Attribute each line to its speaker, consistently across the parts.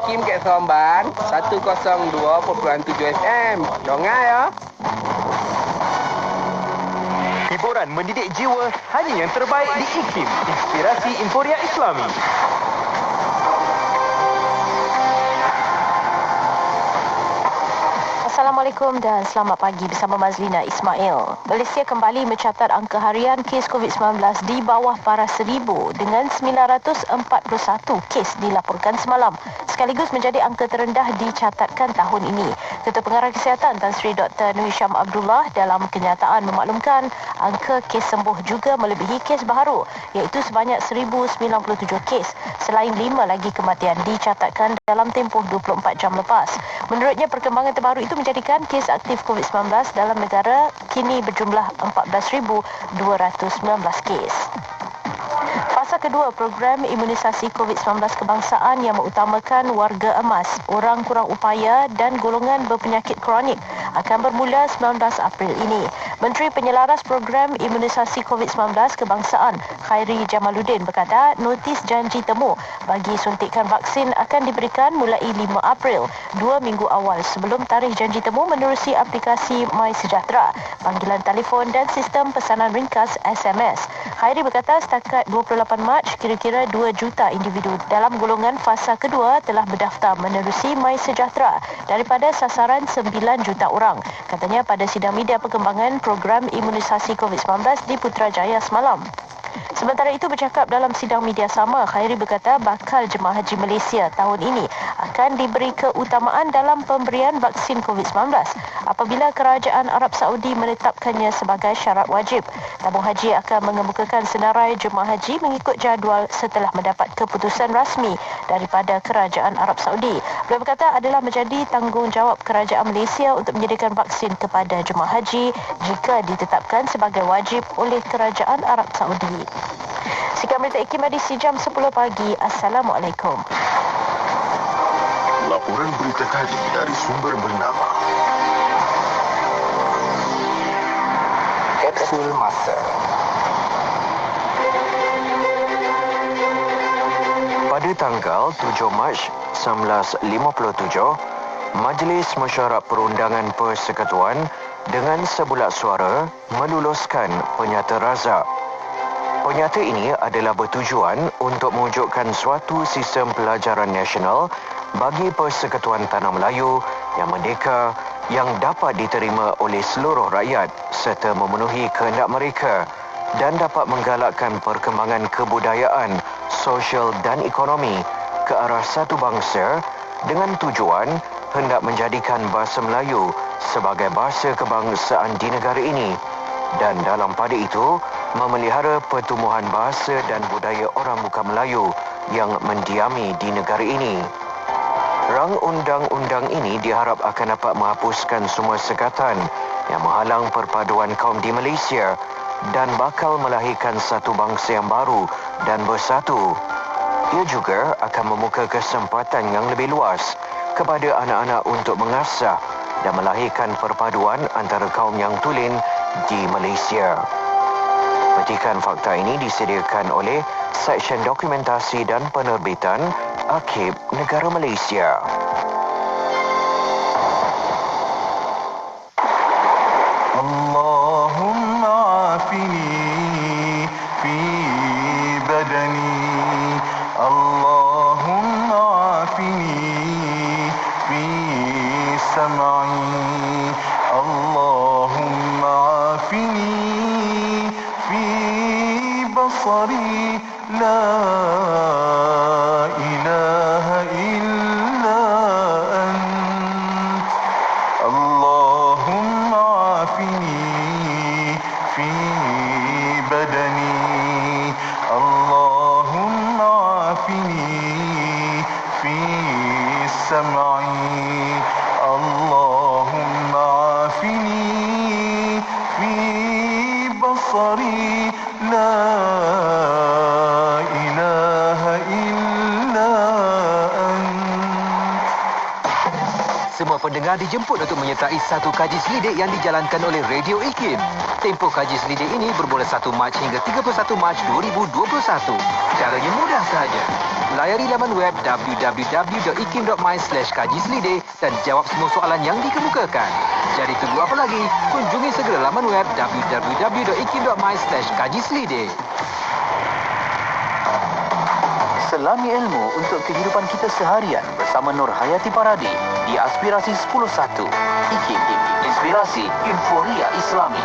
Speaker 1: Hakim kat Seremban 102.7 FM. Dongai ya.
Speaker 2: Hiburan mendidik jiwa hanya yang terbaik di IKIM, Inspirasi Inforia Islami.
Speaker 3: Assalamualaikum dan selamat pagi bersama Mazlina Ismail. Malaysia kembali mencatat angka harian kes COVID-19 di bawah paras 1,000 dengan 941 kes dilaporkan semalam. Sekaligus menjadi angka terendah dicatatkan tahun ini. Ketua Pengarah Kesihatan Tan Sri Dr. Nur Hisham Abdullah dalam kenyataan memaklumkan angka kes sembuh juga melebihi kes baharu iaitu sebanyak 1,097 kes. Selain 5 lagi kematian dicatatkan dalam tempoh 24 jam lepas. Menurutnya perkembangan terbaru itu menjadikan kes aktif COVID-19 dalam negara kini berjumlah 14,219 kes. Fasa kedua program imunisasi COVID-19 kebangsaan yang mengutamakan warga emas, orang kurang upaya dan golongan berpenyakit kronik akan bermula 19 April ini. Menteri Penyelaras Program Imunisasi COVID-19 Kebangsaan Khairi Jamaluddin berkata notis janji temu bagi suntikan vaksin akan diberikan mulai 5 April, 2 minggu awal sebelum tarikh janji temu menerusi aplikasi MySejahtera, panggilan telefon dan sistem pesanan ringkas SMS. Khairi berkata setakat 28 Mac, kira-kira 2 juta individu dalam golongan fasa kedua telah berdaftar menerusi MySejahtera daripada sasaran 9 juta orang. Katanya pada sidang media perkembangan program imunisasi COVID-19 di Putrajaya semalam. Sementara itu bercakap dalam sidang media sama, Khairi berkata bakal jemaah haji Malaysia tahun ini akan diberi keutamaan dalam pemberian vaksin COVID-19 apabila kerajaan Arab Saudi menetapkannya sebagai syarat wajib. Tabung haji akan mengemukakan senarai jemaah haji mengikut jadual setelah mendapat keputusan rasmi daripada kerajaan Arab Saudi. Beliau berkata adalah menjadi tanggungjawab kerajaan Malaysia untuk menyediakan vaksin kepada jemaah haji jika ditetapkan sebagai wajib oleh kerajaan Arab Saudi. Sekian berita IKIM edisi jam 10 pagi. Assalamualaikum.
Speaker 4: Laporan berita tadi dari sumber bernama
Speaker 1: Kapsul Masa.
Speaker 2: Pada tanggal 7 Mac 1957, Majlis Mesyuarat Perundangan Persekutuan dengan sebulat suara meluluskan Penyata Razak. Penyata ini adalah bertujuan untuk mewujudkan suatu sistem pelajaran nasional bagi Persekutuan Tanah Melayu yang merdeka yang dapat diterima oleh seluruh rakyat serta memenuhi kehendak mereka dan dapat menggalakkan perkembangan kebudayaan, sosial dan ekonomi ke arah satu bangsa dengan tujuan hendak menjadikan bahasa Melayu sebagai bahasa kebangsaan di negara ini dan dalam pada itu memelihara pertumbuhan bahasa dan budaya orang bukan Melayu yang mendiami di negara ini. Rang undang-undang ini diharap akan dapat menghapuskan semua sekatan yang menghalang perpaduan kaum di Malaysia dan bakal melahirkan satu bangsa yang baru dan bersatu. Ia juga akan membuka kesempatan yang lebih luas kepada anak-anak untuk mengasah dan melahirkan perpaduan antara kaum yang tulen di Malaysia. Petikan fakta ini disediakan oleh Seksyen Dokumentasi dan Penerbitan Arkib Negara Malaysia.
Speaker 5: Allahumma afini fi badani, Allahumma afini fi sam'i, Allahumma afini بصري لا إله إلا أنت اللهم عافني في بدني اللهم عافني في سمعي اللهم عافني في بصري لا
Speaker 2: Semua pendengar dijemput untuk menyertai satu kaji selidik yang dijalankan oleh Radio IKIM. Tempoh kaji selidik ini bermula 1 Mac hingga 31 Mac 2021. Caranya mudah sahaja. Layari laman web www.ikim.my/kaji selidik dan jawab semua soalan yang dikemukakan. Jadi tunggu apa lagi? Kunjungi segera laman web www.ikim.my/kaji selidik.
Speaker 6: Selami ilmu untuk kehidupan kita seharian bersama Nur Hayati Paradi di Aspirasi 10.1. IKIM, Inspirasi Inforia Islami.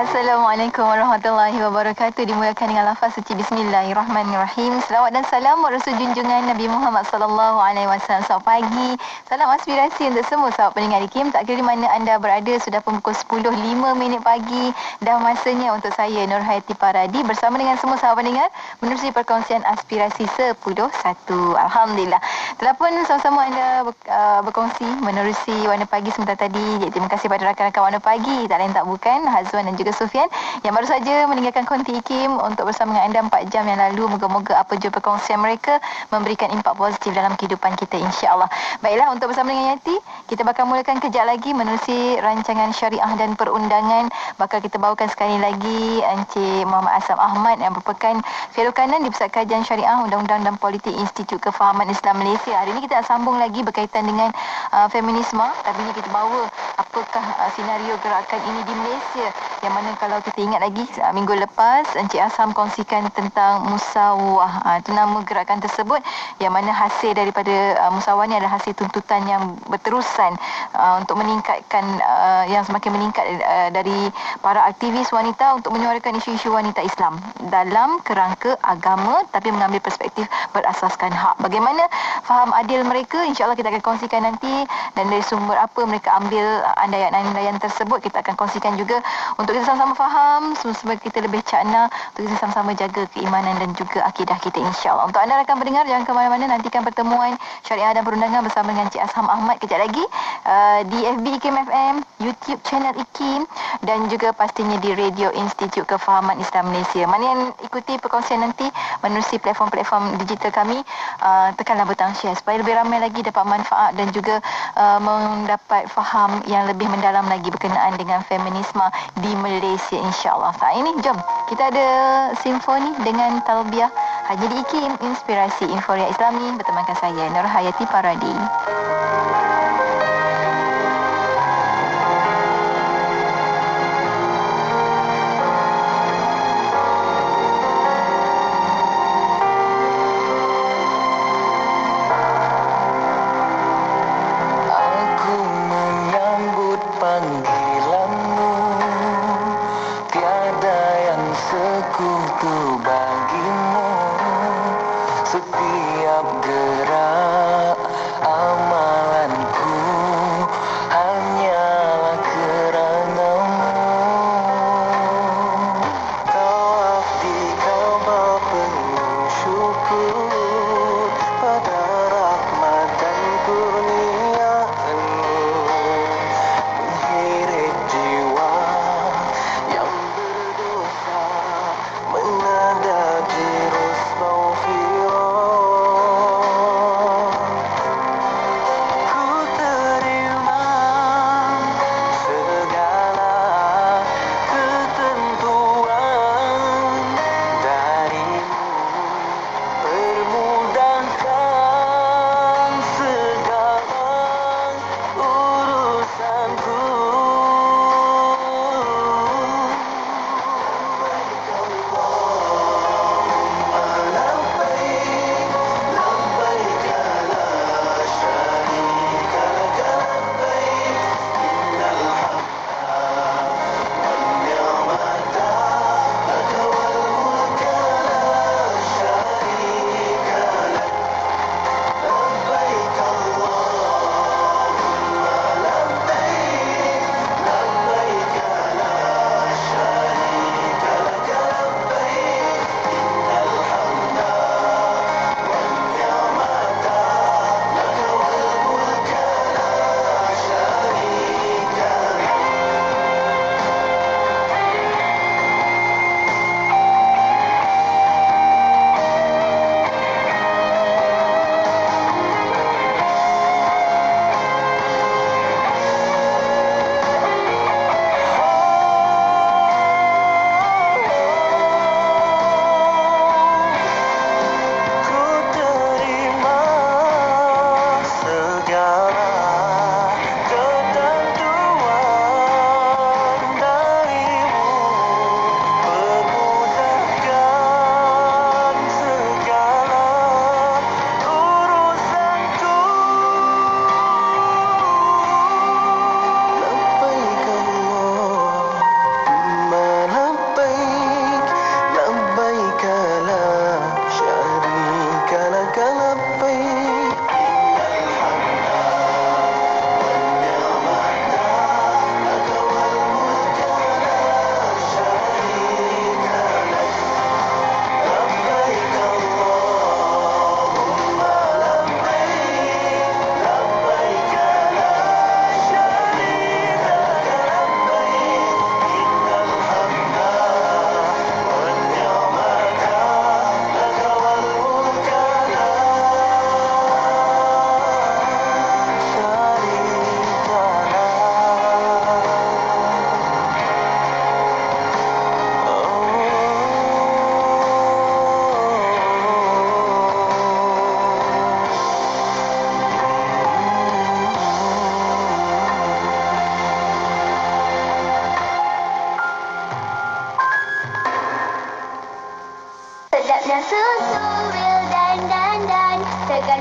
Speaker 7: Assalamualaikum warahmatullahi wabarakatuh. Dimuliakan dengan lafaz suci Bismillahirrahmanirrahim. Selawat dan salam buat Rasul junjungan Nabi Muhammad sallallahu alaihi wasallam. Selamat pagi. Salam aspirasi untuk semua sahabat pendengar IKIM. Tak kira di mana anda berada, sudah pun pukul 10.05 pagi. Dah masanya untuk saya Nur Hayati Paradi bersama dengan semua sahabat pendengar menerusi perkongsian aspirasi 10.1. Alhamdulillah. Telah pun sama-sama anda berkongsi menerusi Warna Pagi sebentar tadi. Jadi, terima kasih pada rakan-rakan Warna Pagi. Tak lain tak bukan Hazwan dan juga Sufian yang baru saja meninggalkan konti IKIM untuk bersama dengan anda 4 jam yang lalu. Moga-moga apa jua perkongsian mereka memberikan impak positif dalam kehidupan kita, insya-Allah. Baiklah, untuk bersama dengan Yati, kita bakal mulakan kejap lagi menerusi rancangan syariah dan perundangan. Bakal kita bawakan sekali lagi Encik Muhammad Asam Ahmad yang merupakan fellow kanan di Pusat Kajian Syariah, Undang-Undang dan Politik Institut Kefahaman Islam Malaysia. Hari ini kita nak sambung lagi berkaitan dengan feminisme. Tapi ini kita bawa apakah senario gerakan ini di Malaysia, yang mana kalau kita ingat lagi minggu lepas Encik Asam kongsikan tentang musawah. Itu nama gerakan tersebut, yang mana hasil daripada musawah ni adalah hasil tuntutan yang berterusan untuk meningkatkan yang semakin meningkat dari para aktivis wanita untuk menyuarakan isu-isu wanita Islam dalam kerangka agama tapi mengambil perspektif berasaskan hak. Bagaimana faham adil mereka, insya-Allah kita akan kongsikan nanti, dan dari sumber apa mereka ambil andaian-andaian tersebut kita akan kongsikan juga untuk kita sama-sama faham, supaya kita lebih cakna, untuk kita sama-sama jaga keimanan dan juga akidah kita, insya-Allah. Untuk anda rakan pendengar, jangan ke mana-mana, nantikan pertemuan syariah dan perundangan bersama dengan Encik Asam Ahmad kejap lagi di FB IKIM FM, YouTube channel IKIM, dan juga pastinya di Radio Institut Kefahaman Islam Malaysia. Mana yang ikuti perkongsian nanti menerusi platform-platform digital kami, tekanlah butang share supaya lebih ramai lagi dapat manfaat dan juga mendapat faham yang lebih mendalam lagi berkenaan dengan feminisme di Malaysia, insya-Allah. Saat ini jom kita ada simfoni dengan talbiah hanya di IKIM, Inspirasi Inforia Islami, bertemankan saya Nur Hayati Paradi.
Speaker 5: Setiap gerak amalanku hanyalah kerana-Mu. Tawaf di Kaabah penuh syukur pada rahmat dan kurnia-Mu. Mengheret jiwa yang berdosa menada jerus maghfirah.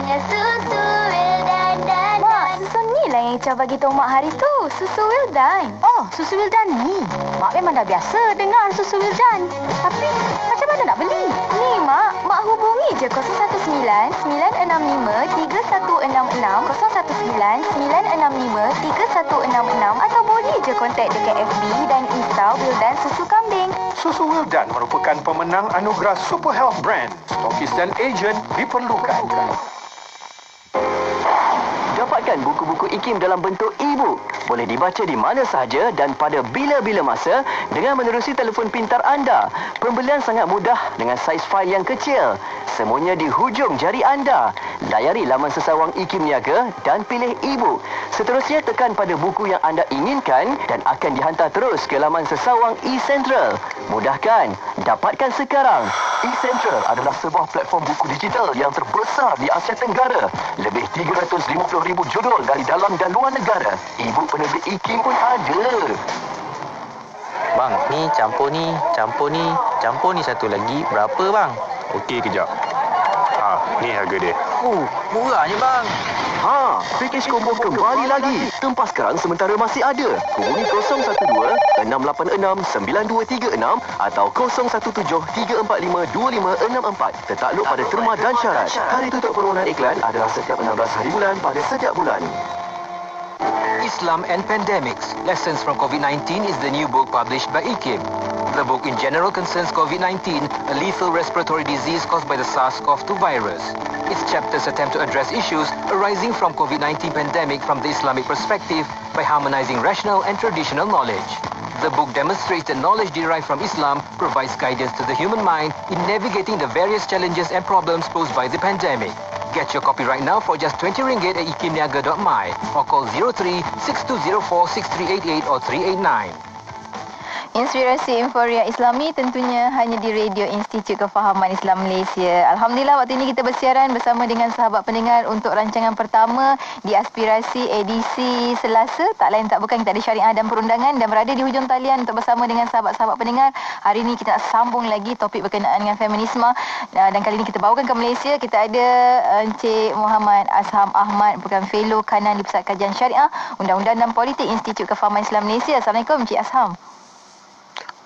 Speaker 8: Hanya susu Wildan dan Mak, susu ni lah yang Ica bagi tahu Mak hari tu. Susu Wildan. Oh, susu Wildan ni. Mak memang dah biasa dengar susu Wildan. Tapi, macam mana nak beli? Ni, Mak hubungi je 019-965-3166, 019-965-3166 atau boleh je kontak dekat FB dan Insta Wildan Susu Kambing.
Speaker 9: Susu Wildan merupakan pemenang anugerah Super Health Brand. Stokis dan ejen diperlukan.
Speaker 10: Dapatkan buku-buku IKIM dalam bentuk e-book. Boleh dibaca di mana sahaja dan pada bila-bila masa dengan menerusi telefon pintar anda. Pembelian sangat mudah dengan saiz fail yang kecil. Semuanya di hujung jari anda. Layari laman sesawang IKIM Niaga dan pilih e-book. Seterusnya tekan pada buku yang anda inginkan dan akan dihantar terus ke laman sesawang eCentral. Mudah kan? Dapatkan sekarang. eCentral adalah sebuah platform buku digital yang terbesar di Asia Tenggara. Lebih 350,000 judul dari dalam dan luar negara. E-book penerbit IKIM pun ada.
Speaker 11: Bang, ni campur ni satu lagi. Berapa bang?
Speaker 9: Okey, kejap. Ni harga dia.
Speaker 11: Murahnya bang.
Speaker 10: Package combo kembali lagi. Tempah sekarang sementara masih ada. Hubungi 012-686-9236 atau 017-345-2564. Tertakluk pada terma dan syarat. Hari tutup permohonan iklan adalah setiap 16 hari bulan pada setiap bulan.
Speaker 12: Islam and Pandemics, Lessons from COVID-19 is the new book published by IKIM. The book in general concerns COVID-19, a lethal respiratory disease caused by the SARS-CoV-2 virus. Its chapters attempt to address issues arising from COVID-19 pandemic from the Islamic perspective by harmonizing rational and traditional knowledge. The book demonstrates that knowledge derived from Islam provides guidance to the human mind in navigating the various challenges and problems posed by the pandemic. Get your copy right now for just RM20 at ikimniaga.my or call 03-6204-6388 or 389.
Speaker 7: Inspirasi Inforia Islami tentunya hanya di Radio Institut Kefahaman Islam Malaysia. Alhamdulillah waktu ini kita bersiaran bersama dengan sahabat pendengar untuk rancangan pertama di Aspirasi edisi Selasa. Tak lain tak bukan kita ada syariah dan perundangan dan berada di hujung talian untuk bersama dengan sahabat-sahabat pendengar. Hari ini kita nak sambung lagi topik berkenaan dengan feminisme dan kali ini kita bawakan ke Malaysia. Kita ada Encik Muhammad Asham Ahmad, bukan fellow kanan di Pusat Kajian Syariah, Undang-Undang dan Politik Institut Kefahaman Islam Malaysia. Assalamualaikum Encik Asham.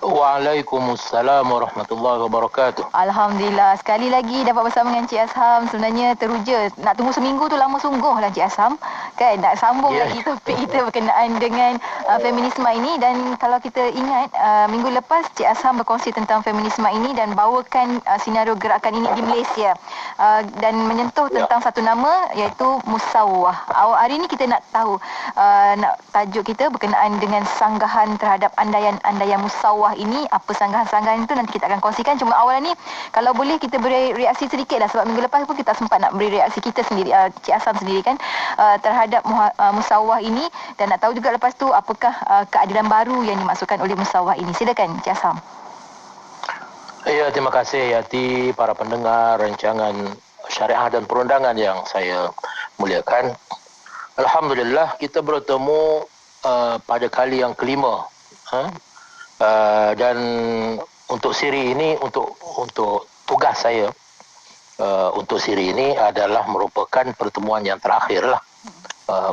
Speaker 13: Waalaikumsalam warahmatullahi wabarakatuh.
Speaker 7: Alhamdulillah sekali lagi dapat bersama dengan Encik Asham. Sebenarnya teruja nak tunggu seminggu tu lama sungguh lah Encik Asham. Kan nak sambung lagi topik kita berkenaan dengan feminisme ini. Dan kalau kita ingat minggu lepas Encik Asham berkongsi tentang feminisme ini dan bawakan senario gerakan ini di Malaysia dan menyentuh tentang satu nama iaitu Musawwah. Hari ini kita nak tahu nak tajuk kita berkenaan dengan sanggahan terhadap andaian Musawwah ini. Apa sanggahan-sanggahan itu nanti kita akan kongsikan. Cuma awalan ni kalau boleh kita beri reaksi sedikit lah, sebab minggu lepas pun kita sempat nak beri reaksi kita sendiri, Cik Asham sendiri kan, terhadap Musawwah ini, dan nak tahu juga lepas tu apakah keadilan baru yang dimaksudkan oleh Musawwah ini. Silakan Cik Asham.
Speaker 13: Ya, terima kasih Yati, para pendengar rancangan syariah dan perundangan yang saya muliakan. Alhamdulillah kita bertemu pada kali yang kelima. Dan untuk siri ini, untuk tugas saya untuk siri ini adalah merupakan pertemuan yang terakhir lah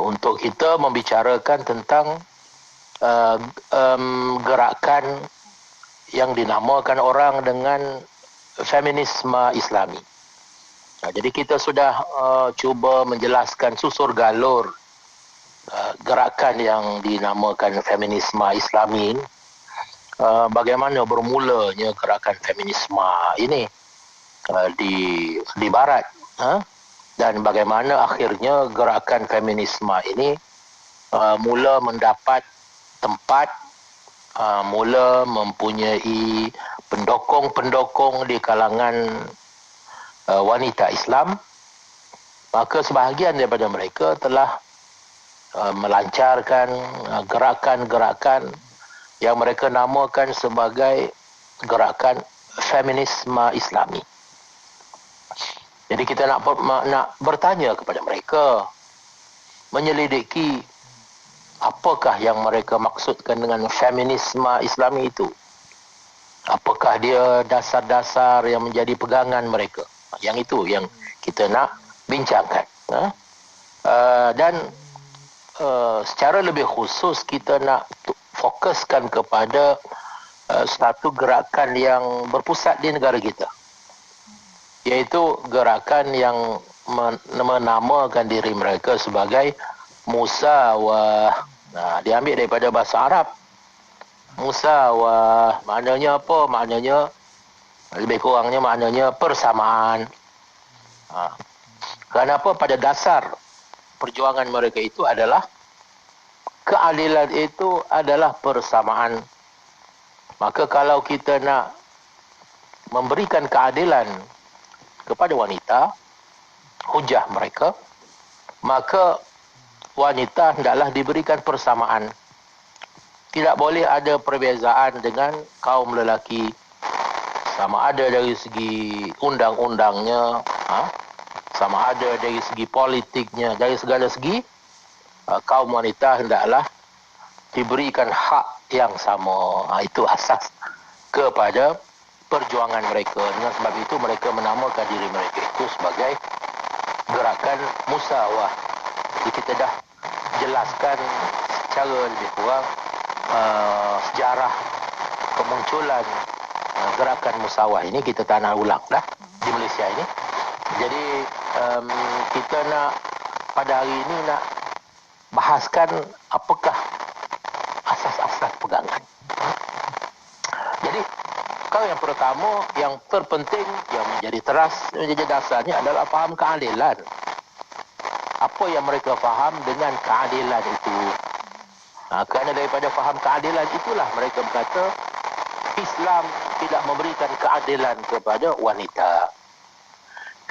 Speaker 13: untuk kita membicarakan tentang gerakan yang dinamakan orang dengan feminisme Islami. Jadi kita sudah cuba menjelaskan susur galur gerakan yang dinamakan feminisme Islami ini. Bagaimana bermulanya gerakan feminisme ini di Barat, dan bagaimana akhirnya gerakan feminisme ini mula mendapat tempat, mula mempunyai pendokong-pendokong di kalangan wanita Islam. Maka sebahagian daripada mereka telah melancarkan gerakan-gerakan yang mereka namakan sebagai gerakan feminisme Islami. Jadi kita nak bertanya kepada mereka, menyelidiki apakah yang mereka maksudkan dengan feminisme Islami itu. Apakah dia dasar-dasar yang menjadi pegangan mereka. Yang itu yang kita nak bincangkan. Dan secara lebih khusus kita nak fokuskan kepada satu gerakan yang berpusat di negara kita, iaitu gerakan yang menamakan diri mereka sebagai Musawah. Diambil daripada bahasa Arab. Musawah maknanya apa? Maknanya lebih kurangnya maknanya persamaan. Kenapa? Pada dasar perjuangan mereka itu adalah keadilan, itu adalah persamaan. Maka kalau kita nak memberikan keadilan kepada wanita, hujah mereka, maka wanita hendaklah diberikan persamaan. Tidak boleh ada perbezaan dengan kaum lelaki, sama ada dari segi undang-undangnya, sama ada dari segi politiknya, dari segala segi, kaum wanita hendaklah diberikan hak yang sama. Itu asas kepada perjuangan mereka. Dengan sebab itu mereka menamakan diri mereka itu sebagai gerakan Musawah. Jadi kita dah jelaskan secara lebih kurang sejarah kemunculan gerakan Musawah ini. Kita tak nak ulang dah di Malaysia ini. Jadi kita nak pada hari ini nak bahaskan apakah asas-asas pegangan. Jadi kalau yang pertama, yang terpenting, yang menjadi teras, menjadi dasarnya adalah faham keadilan. Apa yang mereka faham dengan keadilan itu? Kerana daripada faham keadilan itulah mereka berkata Islam tidak memberikan keadilan kepada wanita.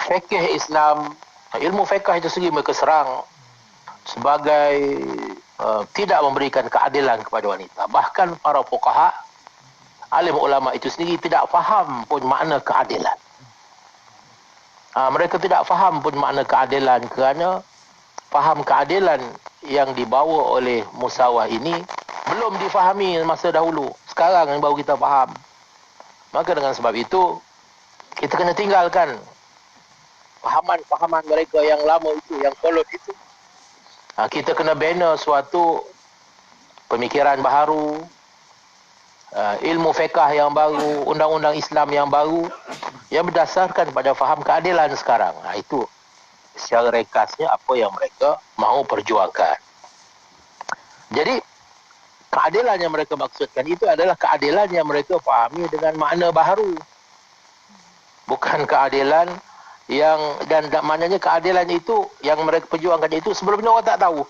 Speaker 13: Fikih Islam, ilmu fikih itu sendiri mereka serang sebagai tidak memberikan keadilan kepada wanita. Bahkan para fuqaha, alim ulama itu sendiri tidak faham pun makna keadilan. Mereka tidak faham pun makna keadilan kerana faham keadilan yang dibawa oleh Musawah ini belum difahami masa dahulu. Sekarang baru kita faham. Maka dengan sebab itu kita kena tinggalkan fahaman-fahaman mereka yang lama itu, yang kolot itu. Kita kena bina suatu pemikiran baru, ilmu fiqh yang baru, undang-undang Islam yang baru, yang berdasarkan pada faham keadilan sekarang. Itu secara rekasnya apa yang mereka mahu perjuangkan. Jadi keadilan yang mereka maksudkan itu adalah keadilan yang mereka fahami dengan makna baharu. Bukan keadilan yang, dan maknanya keadilan itu yang mereka perjuangkan itu sebelumnya orang tak tahu.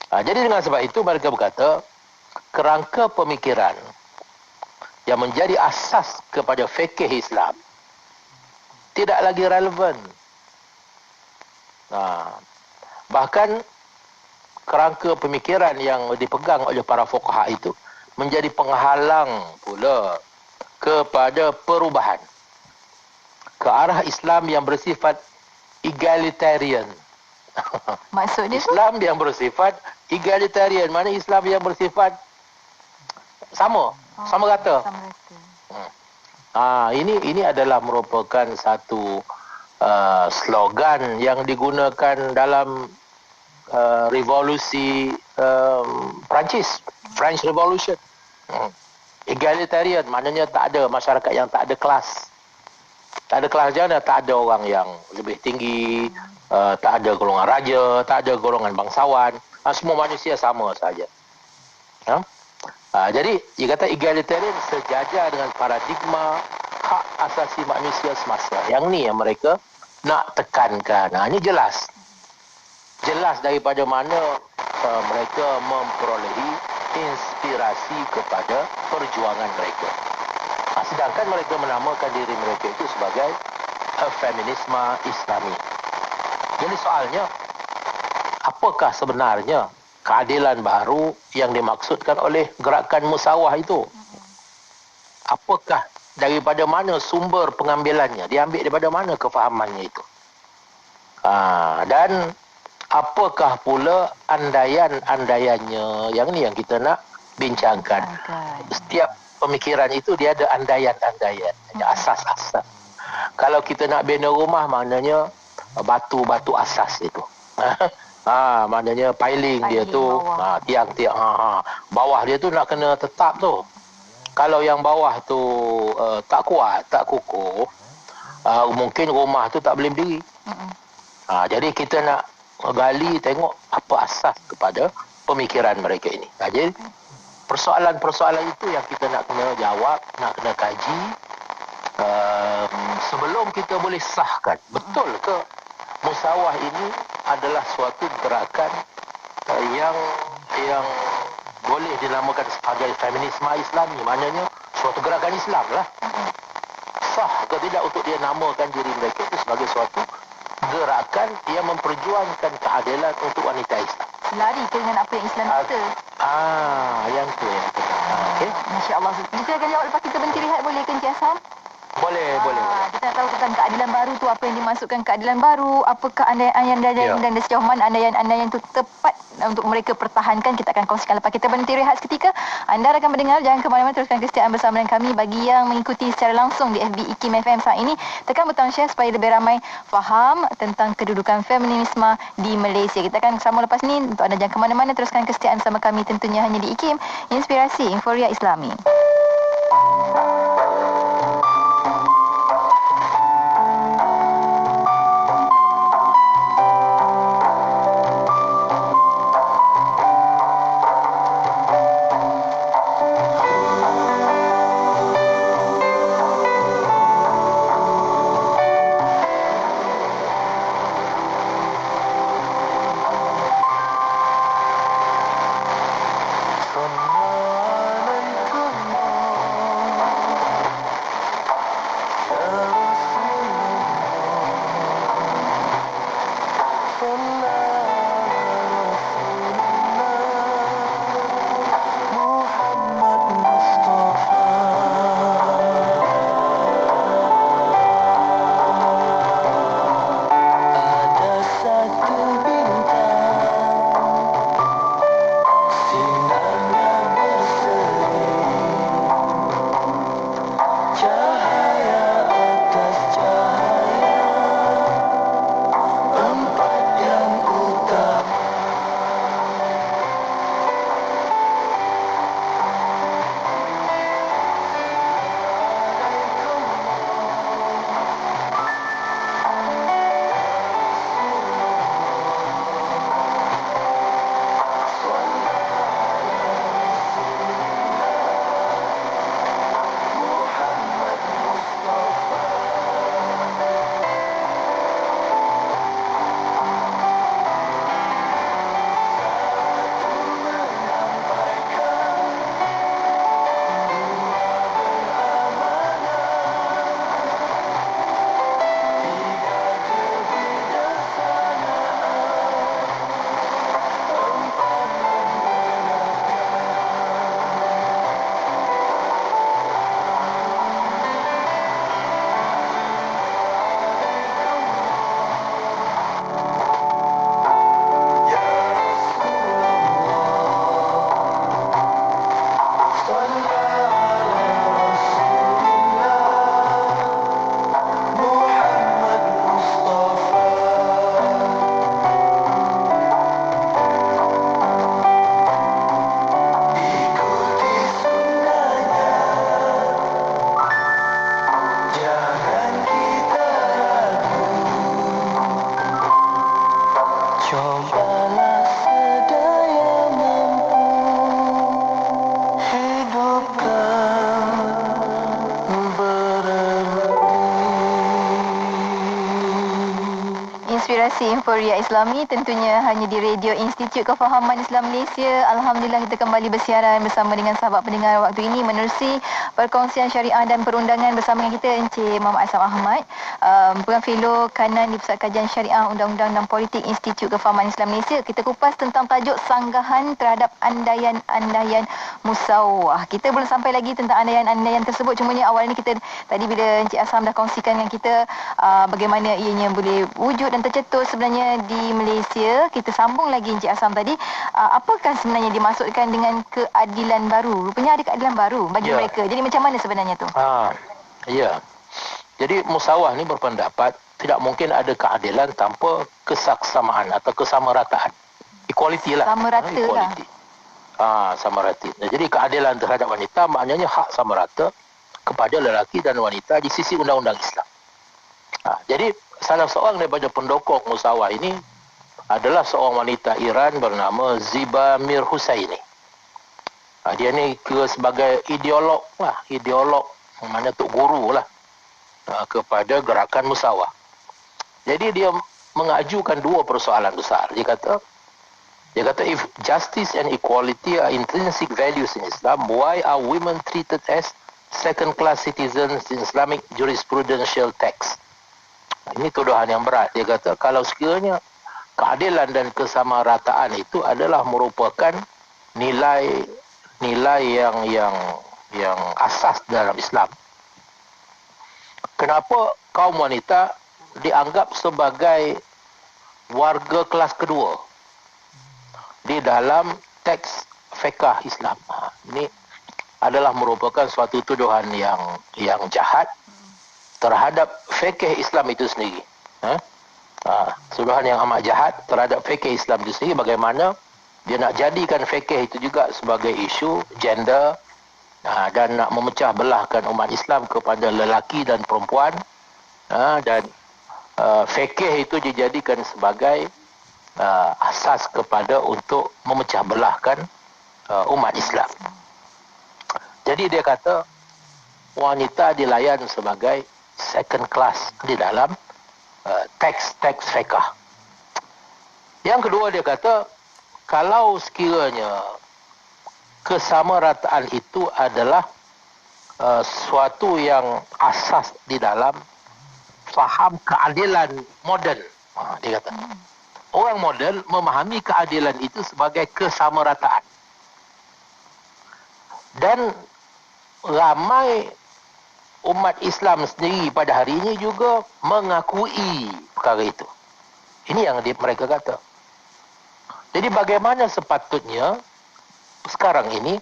Speaker 13: Jadi dengan sebab itu mereka berkata kerangka pemikiran yang menjadi asas kepada fikih Islam tidak lagi relevan. Bahkan kerangka pemikiran yang dipegang oleh para fuqaha itu menjadi penghalang pula kepada perubahan ke arah Islam yang bersifat egalitarian.
Speaker 7: Maksudnya
Speaker 13: Islam yang bersifat egalitarian, mana Islam yang bersifat sama rata. Ini adalah merupakan satu slogan yang digunakan dalam revolusi Perancis, French Revolution. Egalitarian maknanya tak ada masyarakat yang tak ada kelas. Tak ada kelas jana, tak ada orang yang lebih tinggi, tak ada golongan raja, tak ada golongan bangsawan. Semua manusia sama saja. Jadi dia kata egalitarian sejajar dengan paradigma hak asasi manusia semasa. Yang ni yang mereka nak tekankan. Ini jelas. Jelas daripada mana mereka memperolehi inspirasi kepada perjuangan mereka. Sedangkan mereka menamakan diri mereka itu sebagai feminisme Islami. Jadi soalnya, apakah sebenarnya keadilan baru yang dimaksudkan oleh gerakan Musawah itu? Apakah, daripada mana sumber pengambilannya? Diambil daripada mana kefahamannya itu? Dan apakah pula andaian-andaiannya? Yang ni yang kita nak bincangkan. Setiap pemikiran itu dia ada andaian-andaian, ada asas-asas. Kalau kita nak bina rumah, maknanya batu-batu asas itu. Maknanya piling dia tu, tiang-tiang, bawah dia tu nak kena tetap tu. Kalau yang bawah tu tak kuat, tak kukuh, mungkin rumah tu tak boleh berdiri. Jadi kita nak gali tengok apa asas kepada pemikiran mereka ini. Jadi persoalan-persoalan itu yang kita nak kena jawab, nak kena kaji sebelum kita boleh sahkan. Betul ke musawah ini adalah suatu gerakan yang boleh dinamakan sebagai feminisme Islami, maknanya suatu gerakan Islam lah. Sah ke tidak untuk dia namakan diri mereka itu sebagai suatu gerakan yang memperjuangkan keadilan untuk wanita Islam?
Speaker 7: Lari ke dengan apa yang Islam kata?
Speaker 13: Yang tu yang benar. Okey.
Speaker 7: Masya-Allah. Kita akan jawab lepas kita berhenti rehat, boleh ke Encik Hassan?
Speaker 13: Boleh.
Speaker 7: Kita nak tahu tentang keadilan baru tu, apa yang dimaksudkan keadilan baru, apakah andaian-andaian dan sejauh mana andaian-andaian itu tepat untuk mereka pertahankan. Kita akan kongsikan lepas kita berhenti rehat seketika. Anda rakan mendengar, jangan ke mana-mana, teruskan kesetiaan bersama dengan kami. Bagi yang mengikuti secara langsung di FB IKIM FM saat ini, tekan butang share supaya lebih ramai faham tentang kedudukan feminisme di Malaysia. Kita akan bersama lepas ni. Untuk anda jangan ke mana-mana, teruskan kesetiaan bersama kami tentunya hanya di IKIM, Inspirasi Inforia Islami. Inspirasi Inforia Islami tentunya hanya di Radio Institut Kefahaman Islam Malaysia. Alhamdulillah kita kembali bersiaran bersama dengan sahabat pendengar waktu ini menerusi perkongsian syariah dan perundangan bersama dengan kita Encik Muhammad Asam Ahmad, merupakan fellow kanan di Pusat Kajian Syariah Undang-Undang dan Politik Institut Kefahaman Islam Malaysia. Kita kupas tentang tajuk sanggahan terhadap andaian-andaian musawah. Kita belum sampai lagi tentang andaian-andaian tersebut. Cumanya awal ni kita tadi bila Encik Asam dah kongsikan dengan kita bagaimana ianya boleh wujud dan tercetus sebenarnya di Malaysia. Kita sambung lagi Encik Asam tadi. Apakah sebenarnya dimaksudkan dengan keadilan baru? Rupanya ada keadilan baru bagi mereka. Jadi macam mana sebenarnya tu?
Speaker 13: Ya. Jadi musawah ni berpendapat tidak mungkin ada keadilan tanpa kesaksamaan atau kesamarataan. Equality lah.
Speaker 7: Sama rata lah.
Speaker 13: Sama rata. Jadi keadilan terhadap wanita maknanya hak sama rata kepada lelaki dan wanita di sisi undang-undang Islam. Jadi salah seorang daripada pendokong musawah ini adalah seorang wanita Iran bernama Ziba Mir Hussaini. Dia ni sebagai ideolog lah, ideolog mana tok guru lah kepada gerakan musawah. Jadi dia mengajukan dua persoalan besar. Dia kata if justice and equality are intrinsic values in Islam, why are women treated as second-class citizens in Islamic jurisprudential text? Ini tuduhan yang berat. Dia kata kalau sekiranya keadilan dan kesamarataan itu adalah merupakan nilai yang asas dalam Islam, kenapa kaum wanita dianggap sebagai warga kelas kedua di dalam teks fiqh Islam? Ini adalah merupakan suatu tuduhan yang jahat terhadap fikih Islam itu sendiri. Tuduhan yang amat jahat terhadap fikih Islam itu sendiri, bagaimana dia nak jadikan fikih itu juga sebagai isu gender dan nak memecah belahkan umat Islam kepada lelaki dan perempuan, dan fikih itu dijadikan sebagai asas kepada untuk memecah belahkan umat Islam. Jadi dia kata wanita dilayan sebagai second class di dalam teks fiqh. Yang kedua dia kata kalau sekiranya kesamarataan itu adalah suatu yang asas di dalam faham keadilan moden. Dia kata orang moden memahami keadilan itu sebagai kesamarataan. Dan ramai umat Islam sendiri pada hari ini juga mengakui perkara itu. Ini yang mereka kata. Jadi bagaimana sepatutnya sekarang ini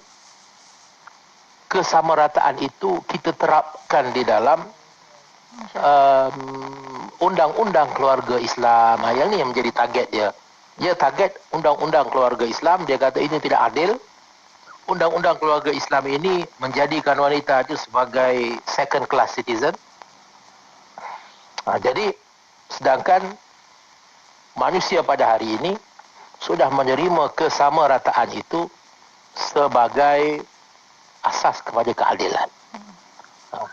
Speaker 13: kesamarataan itu kita terapkan di dalam undang-undang keluarga Islam. Yang ini yang menjadi target dia. Dia target undang-undang keluarga Islam. Dia kata ini tidak adil. Undang-undang keluarga Islam ini menjadikan wanita itu sebagai second class citizen. Jadi sedangkan manusia pada hari ini sudah menerima kesamarataan itu sebagai asas kepada keadilan.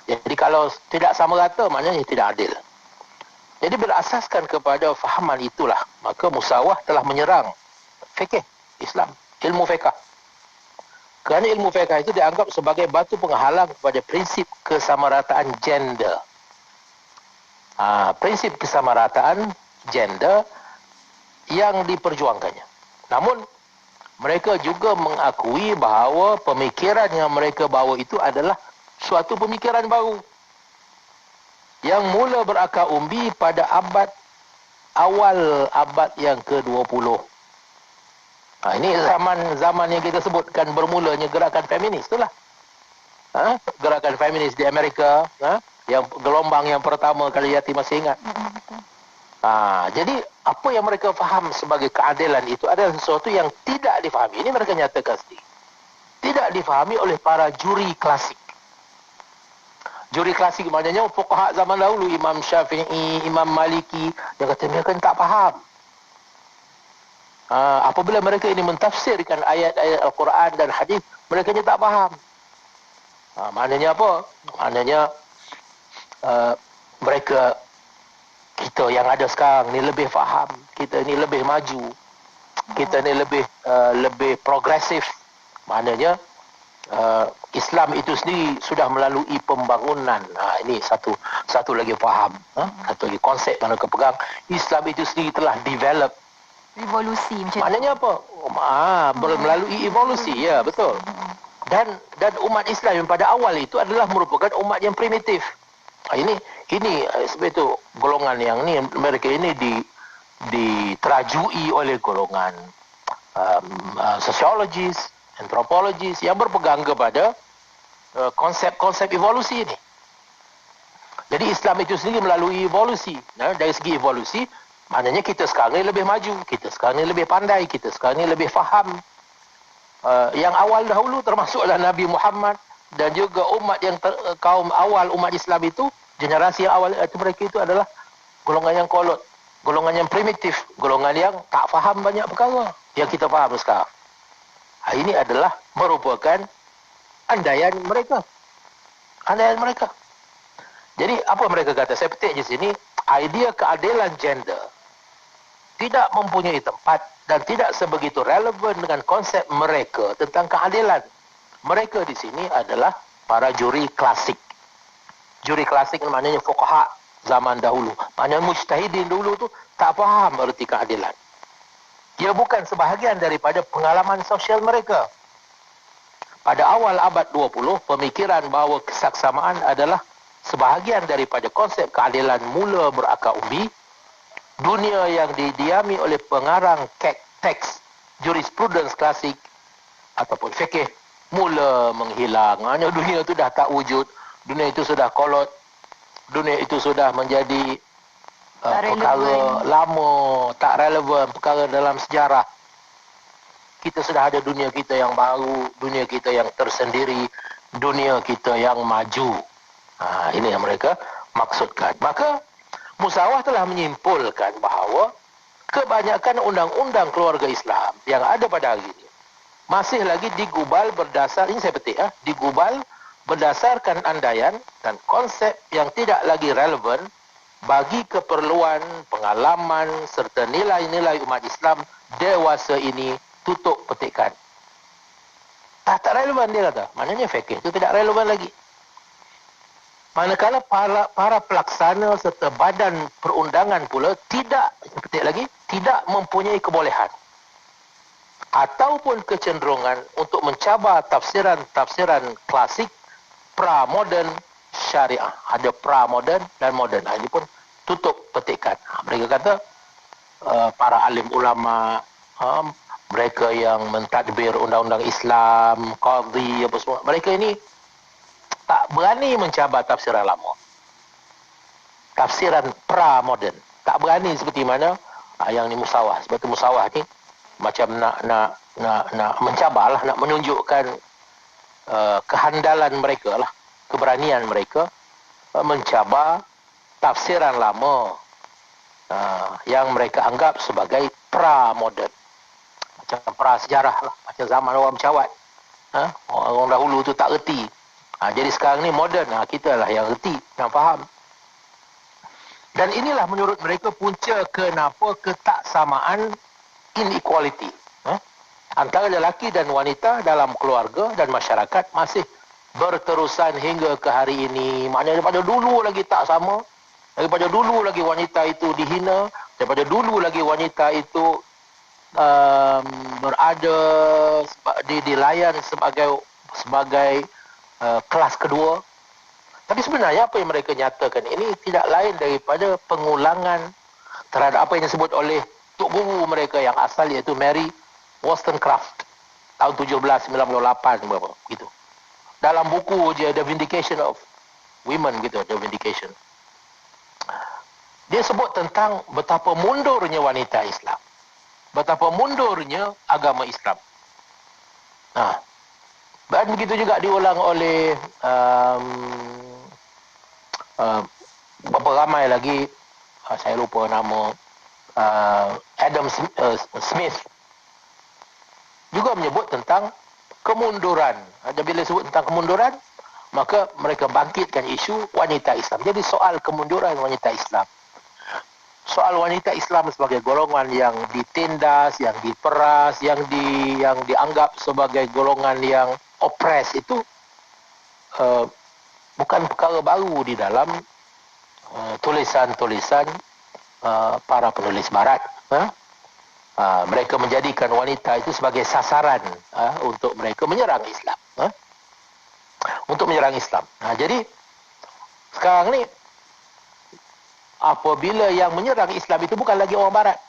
Speaker 13: Jadi kalau tidak sama rata maknanya tidak adil. Jadi berasaskan kepada fahaman itulah maka musawah telah menyerang fikih Islam, ilmu fiqh. Kerana ilmu fiqh itu dianggap sebagai batu penghalang kepada prinsip kesamarataan gender. Prinsip kesamarataan gender yang diperjuangkannya. Namun mereka juga mengakui bahawa pemikiran yang mereka bawa itu adalah suatu pemikiran baru yang mula berakar umbi pada awal abad yang ke-20. Ini zaman yang kita sebutkan bermulanya gerakan feminis itulah. Gerakan feminis di Amerika, yang gelombang yang pertama kali Yati masih ingat. Jadi apa yang mereka faham sebagai keadilan itu adalah sesuatu yang tidak difahami. Ini mereka nyatakan sendiri. Tidak difahami oleh para juri klasik. Juri klasik maknanya fuqaha zaman dahulu, Imam Syafi'i, Imam Maliki, yang kata mereka tak faham. Apabila mereka ini mentafsirkan ayat-ayat Al-Quran dan hadis, mereka tak faham. Maknanya apa? Maknanya mereka, kita yang ada sekarang ni lebih faham, kita ni lebih maju, kita ni lebih progresif. Maknanya Islam itu sendiri sudah melalui pembangunan. Ini satu lagi faham, satu lagi konsep yang mereka pegang. Islam itu sendiri telah develop.
Speaker 7: Revolusi macam
Speaker 13: maknanya apa? Melalui evolusi, ya betul. Dan umat Islam yang pada awal itu adalah merupakan umat yang primitif. Ini sebab itu golongan yang ni mereka ini diterajui oleh golongan sosiologis, antropologis yang berpegang kepada konsep-konsep evolusi ini. Jadi Jadi Islam itu sendiri melalui evolusi. Dari segi evolusi, maknanya kita sekarang ni lebih maju, kita sekarang ni lebih pandai, kita sekarang ni lebih faham. Yang awal dahulu termasuklah Nabi Muhammad dan juga umat yang kaum awal umat Islam itu, generasi yang awal itu mereka itu adalah golongan yang kolot, golongan yang primitif, golongan yang tak faham banyak perkara yang kita faham sekarang. Ini adalah merupakan andaian mereka. Andaian mereka. Jadi apa mereka kata? Saya petik di sini, idea keadilan gender tidak mempunyai tempat dan tidak sebegitu relevan dengan konsep mereka tentang keadilan. Mereka di sini adalah para juri klasik. Juri klasik maknanya fuqaha zaman dahulu. Maknanya mujtahidin dulu tu tak faham erti keadilan. Ia bukan sebahagian daripada pengalaman sosial mereka. Pada awal abad 20, pemikiran bahawa kesaksamaan adalah sebahagian daripada konsep keadilan mula berakar umbi. Dunia yang didiami oleh pengarang teks jurisprudence klasik ataupun fikih mula menghilang. Hanya dunia itu dah tak wujud. Dunia itu sudah kolot. Dunia itu sudah menjadi perkara lama, tak relevan, perkara dalam sejarah. Kita sudah ada dunia kita yang baru, dunia kita yang tersendiri, dunia kita yang maju. Ini yang mereka maksudkan. Maka Musawah telah menyimpulkan bahawa kebanyakan undang-undang keluarga Islam yang ada pada hari ini masih lagi digubal berdasar, ini saya petik digubal berdasarkan andaian dan konsep yang tidak lagi relevan bagi keperluan, pengalaman serta nilai-nilai umat Islam dewasa ini, tutup petikan. Tak relevan dia kata. Maknanya fikih itu tidak relevan lagi. Manakala para pelaksana serta badan perundangan pula tidak, petik lagi, tidak mempunyai kebolehan ataupun kecenderungan untuk mencabar tafsiran klasik pra-modern syariah. Ada pra-modern dan modern. Ini pun tutup petikan. Mereka kata para alim ulama, mereka yang mentadbir undang-undang Islam, qadhi apa semua, mereka ini tak berani mencabar tafsiran lama. Tafsiran pra-modern. Tak berani seperti mana yang ni Musawah. Sebab tu Musawah ni macam nak mencabarlah, nak menunjukkan kehandalan mereka lah, keberanian mereka mencabar tafsiran lama yang mereka anggap sebagai pra-modern. Macam pra-sejarah lah, macam zaman orang bercawat. Orang dahulu tu tak erti. Jadi sekarang ni moden, kita lah yang reti, yang faham. Dan inilah menurut mereka punca kenapa ketaksamaan, inequality, antara lelaki dan wanita dalam keluarga dan masyarakat masih berterusan hingga ke hari ini. Maknanya daripada dulu lagi tak sama, daripada dulu lagi wanita itu dihina, daripada dulu lagi wanita itu berada, dilayan sebagai kelas kedua. Tapi sebenarnya apa yang mereka nyatakan ini tidak lain daripada pengulangan terhadap apa yang disebut oleh tok guru mereka yang asal, iaitu Mary Wollstonecraft tahun 1798 berapa gitu. Dalam buku dia The Vindication of Women gitu, The Vindication. Dia sebut tentang betapa mundurnya wanita Islam. Betapa mundurnya agama Islam. Dan begitu juga diulang oleh beberapa ramai lagi, saya lupa nama, Adam Smith juga menyebut tentang kemunduran. Dan bila sebut tentang kemunduran, maka mereka bangkitkan isu wanita Islam. Jadi soal kemunduran wanita Islam, soal wanita Islam sebagai golongan yang ditindas, yang diperas, yang dianggap sebagai golongan yang oppress, itu bukan perkara baru di dalam tulisan-tulisan para penulis barat. Mereka menjadikan wanita itu sebagai sasaran untuk mereka menyerang Islam. Untuk menyerang Islam. Jadi sekarang ni apabila yang menyerang Islam itu bukan lagi orang barat.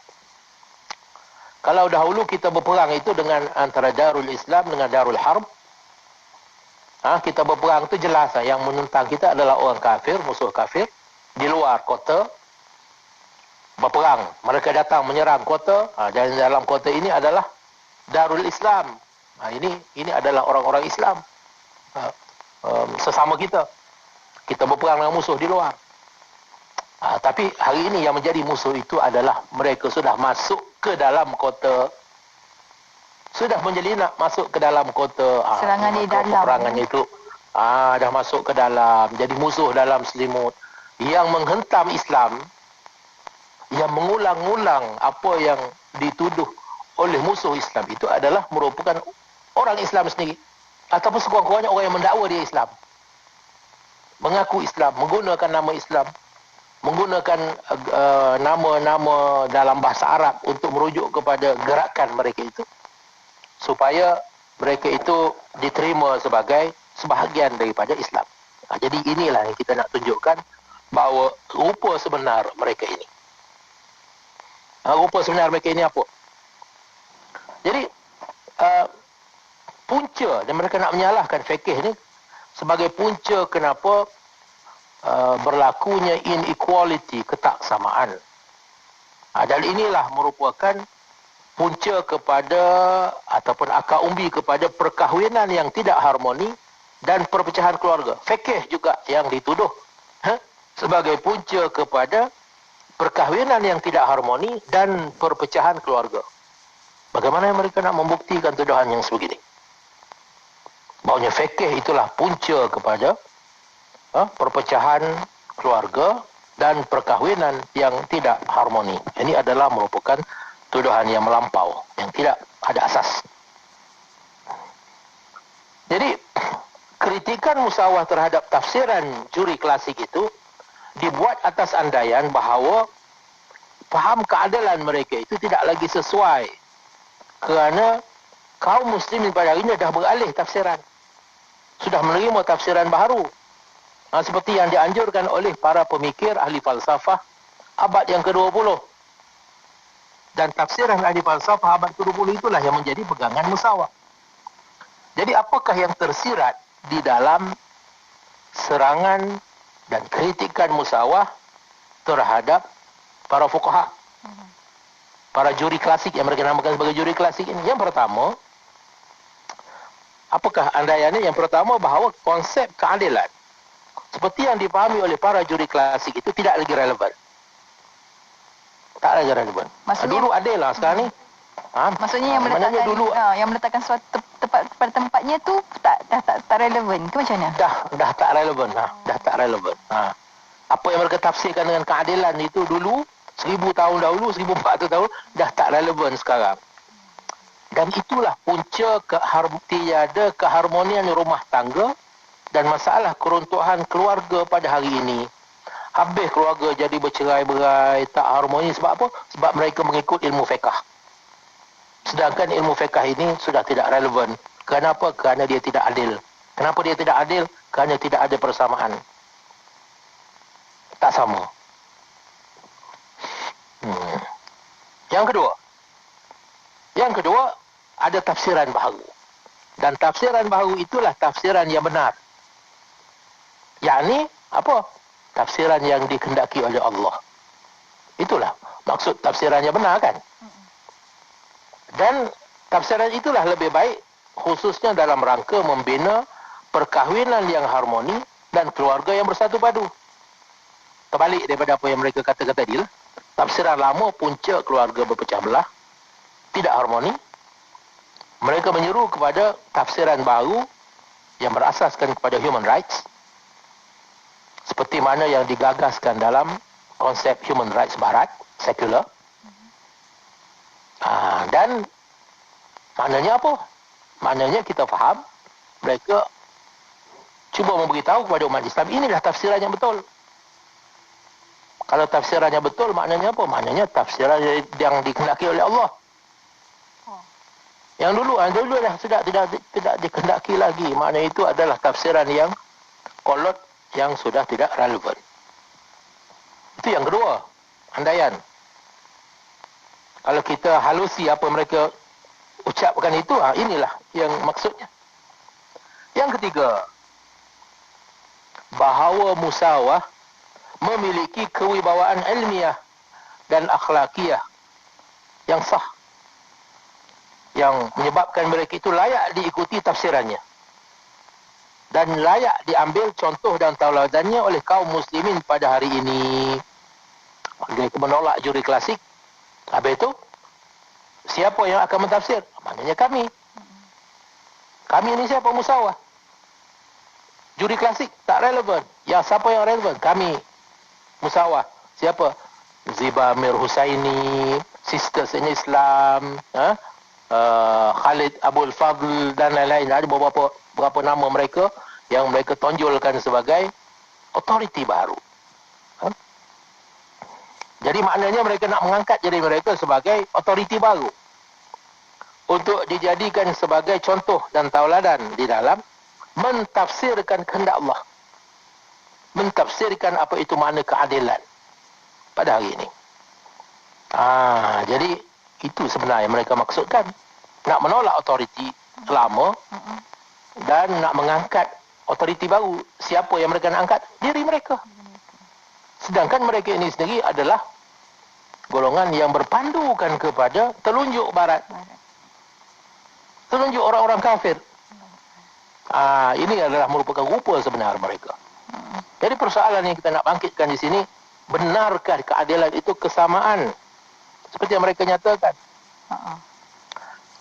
Speaker 13: Kalau dahulu kita berperang itu dengan antara Darul Islam dengan Darul Harb, kita berperang itu jelas yang menentang kita adalah orang kafir, musuh kafir. di luar kota berperang. Mereka datang menyerang kota, dan dalam kota ini adalah Darul Islam. Ini adalah orang-orang Islam. Sesama kita. Kita berperang dengan musuh di luar. Tapi hari ini yang menjadi musuh itu adalah mereka sudah masuk ke dalam kota. Sudah menjelinap masuk ke dalam kota.
Speaker 7: Serangan di dalam.
Speaker 13: Peperangannya itu dah masuk ke dalam. Jadi musuh dalam selimut. Yang menghentam Islam, yang mengulang-ulang apa yang dituduh oleh musuh Islam itu adalah merupakan orang Islam sendiri. Ataupun sekurang-kurangnya orang yang mendakwa dia Islam. Mengaku Islam, menggunakan nama Islam. Menggunakan nama-nama dalam bahasa Arab untuk merujuk kepada gerakan mereka itu. Supaya mereka itu diterima sebagai sebahagian daripada Islam. Jadi inilah yang kita nak tunjukkan bahawa rupa sebenar mereka ini. Rupa sebenar mereka ini apa? Jadi punca dan mereka nak menyalahkan fikih ni sebagai punca kenapa berlakunya inequality, ketaksamaan. Dan inilah merupakan punca kepada ataupun akar umbi kepada perkahwinan yang tidak harmoni dan perpecahan keluarga. Fikih juga yang dituduh sebagai punca kepada perkahwinan yang tidak harmoni dan perpecahan keluarga. Bagaimana mereka nak membuktikan tuduhan yang sebegini? Bahawanya fikih itulah punca kepada perpecahan keluarga dan perkahwinan yang tidak harmoni. Ini adalah merupakan tuduhan yang melampau, yang tidak ada asas. Jadi, kritikan musawah terhadap tafsiran juri klasik itu dibuat atas andaian bahawa faham keadilan mereka itu tidak lagi sesuai kerana kaum muslimin pada hari ini dah beralih tafsiran, sudah menerima tafsiran baharu, seperti yang dianjurkan oleh para pemikir ahli falsafah abad yang ke-20. Dan tafsiran ahli falsafah abad ke-20 itulah yang menjadi pegangan musawah. Jadi apakah yang tersirat di dalam serangan dan kritikan musawah terhadap para fuqaha, para juri klasik yang mereka namakan sebagai juri klasik ini? Yang pertama, apakah andaiannya? Yang pertama, bahawa konsep keadilan seperti yang dipahami oleh para juri klasik itu tidak lagi relevan. Tak lagi relevan. Dulu adil lah, sekarang ni.
Speaker 7: Maksudnya yang meletakkan dulu, yang meletakkan suatu tepat pada tempatnya tu tak relevan ke macam mana?
Speaker 13: Dah tak relevan. Dah tak relevan. Apa yang mereka tafsirkan dengan keadilan itu dulu 1000 tahun dahulu, 1400 tahun, dah tak relevan sekarang. Dan itulah punca tiada keharmonian rumah tangga dan masalah keruntuhan keluarga pada hari ini. Habis keluarga jadi bercerai-berai, tak harmoni. Sebab apa? Sebab mereka mengikut ilmu fiqh. Sedangkan ilmu fiqh ini sudah tidak relevan. Kenapa? Kerana dia tidak adil. Kenapa dia tidak adil? Kerana tidak ada persamaan. Tak sama. Yang kedua, ada tafsiran baharu. Dan tafsiran baharu itulah tafsiran yang benar. Yakni apa? Tafsiran yang dikehendaki oleh Allah. Itulah maksud tafsiran yang benar, kan? Dan tafsiran itulah lebih baik khususnya dalam rangka membina perkahwinan yang harmoni dan keluarga yang bersatu padu. Terbalik daripada apa yang mereka katakan tadi lah. Tafsiran lama punca keluarga berpecah belah, tidak harmoni. Mereka menyeru kepada tafsiran baru yang berasaskan kepada human rights, seperti mana yang digagaskan dalam konsep human rights barat, sekular. Dan maknanya apa? Maknanya kita faham mereka cuba memberitahu kepada umat Islam, inilah tafsiran yang betul. Kalau tafsirannya betul, maknanya apa? Maknanya tafsiran yang dikehendaki oleh Allah. Yang dulu dah sudah tidak dikehendaki lagi. Maknanya itu adalah tafsiran yang kolot, yang sudah tidak relevan. Itu yang kedua, andaian. Kalau kita halusi apa mereka ucapkan itu, inilah yang maksudnya. Yang ketiga, bahawa musawah memiliki kewibawaan ilmiah dan akhlakiyah yang sah, yang menyebabkan mereka itu layak diikuti tafsirannya dan layak diambil contoh dan tauladannya oleh kaum muslimin pada hari ini. Mereka menolak juri klasik. Habis itu, siapa yang akan mentafsir? Maknanya kami. Kami ini siapa? Musawah. Juri klasik tak relevan. Ya, siapa yang relevan? Kami. Musawah. Siapa? Ziba Mir Husaini, Sisters in Islam, Khalid Abdul Fadl dan lain-lain. Ada beberapa nama mereka yang mereka tonjolkan sebagai autoriti baru. Jadi maknanya mereka nak mengangkat diri mereka sebagai autoriti baru untuk dijadikan sebagai contoh dan tauladan di dalam mentafsirkan kehendak Allah, mentafsirkan apa itu makna keadilan pada hari ini. Jadi itu sebenarnya mereka maksudkan, nak menolak autoriti lama dan nak mengangkat autoriti baru. Siapa yang mereka nak angkat? Diri mereka. Sedangkan mereka ini sendiri adalah golongan yang berpandukan kepada telunjuk barat. Telunjuk orang-orang kafir. Ini adalah merupakan rupa sebenar mereka. Jadi persoalan yang kita nak bangkitkan di sini, benarkah keadilan itu kesamaan? Seperti yang mereka nyatakan.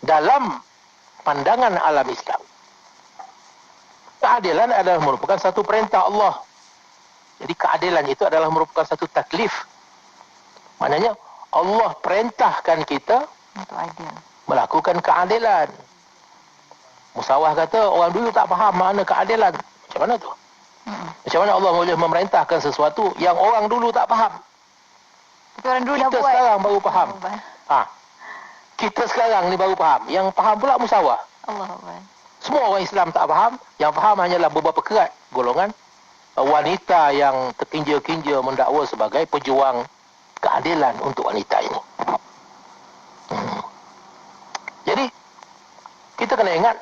Speaker 13: Dalam pandangan alam Islam, keadilan adalah merupakan satu perintah Allah. Jadi keadilan itu adalah merupakan satu taklif. Maknanya Allah perintahkan kita untuk adil, melakukan keadilan. Musawah kata orang dulu tak faham makna keadilan. Macam mana tu? Macam mana Allah boleh memerintahkan sesuatu yang orang dulu tak faham?
Speaker 7: Tapi orang dulu
Speaker 13: kita
Speaker 7: dah buat.
Speaker 13: Sekarang baru faham. Kita sekarang ni baru faham. Yang faham pula musawah.
Speaker 7: Allah.
Speaker 13: Semua orang Islam tak faham. Yang faham hanyalah beberapa kerat golongan wanita yang terkinja-kinja mendakwa sebagai pejuang keadilan untuk wanita ini. Jadi kita kena ingat,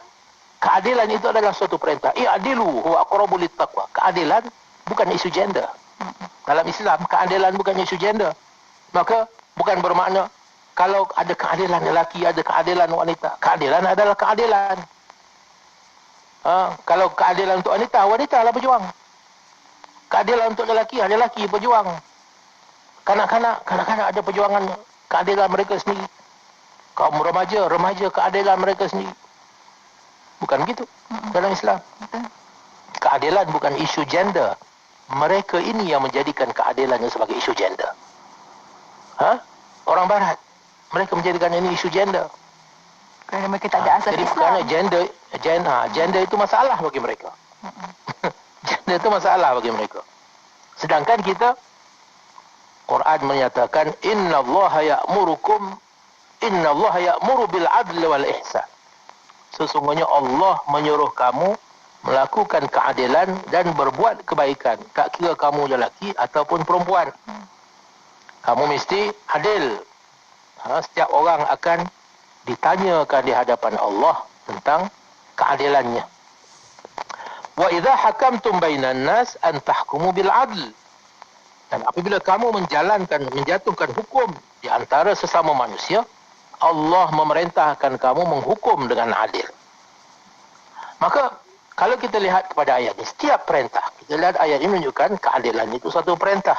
Speaker 13: keadilan itu adalah suatu perintah. I'adilu huwa aqrabu littaqwa. Keadilan bukan isu gender. Dalam Islam, keadilan bukan isu gender. Maka bukan bermakna kalau ada keadilan lelaki, ada keadilan wanita. Keadilan adalah keadilan. Kalau keadilan untuk wanita, wanita lah berjuang. Keadilan untuk lelaki, lelaki berjuang. Kanak-kanak ada perjuangan keadilan mereka sendiri. Kaum remaja keadilan mereka sendiri. Bukan begitu dalam Islam. Keadilan bukan isu gender. Mereka ini yang menjadikan keadilannya sebagai isu gender. Orang Barat, mereka menjadikan ini isu gender.
Speaker 7: Kerana mereka tak ada asas
Speaker 13: jadi
Speaker 7: Islam.
Speaker 13: Kerana gender itu masalah bagi mereka. Gender itu masalah bagi mereka. Sedangkan kita, Quran menyatakan innallaha ya'muru bil adli wal ihsan. Sesungguhnya Allah menyuruh kamu melakukan keadilan dan berbuat kebaikan. Tak kira kamu lelaki ataupun perempuan. Kamu mesti adil. Setiap orang akan ditanyakan di hadapan Allah tentang keadilannya. Wa idza hakamtum bainan nas an tahkumu bil adl. Dan apabila kamu menjatuhkan hukum di antara sesama manusia, Allah memerintahkan kamu menghukum dengan adil. Maka kalau kita lihat kepada ayat ini, setiap perintah, kita lihat ayat ini menunjukkan keadilan itu satu perintah.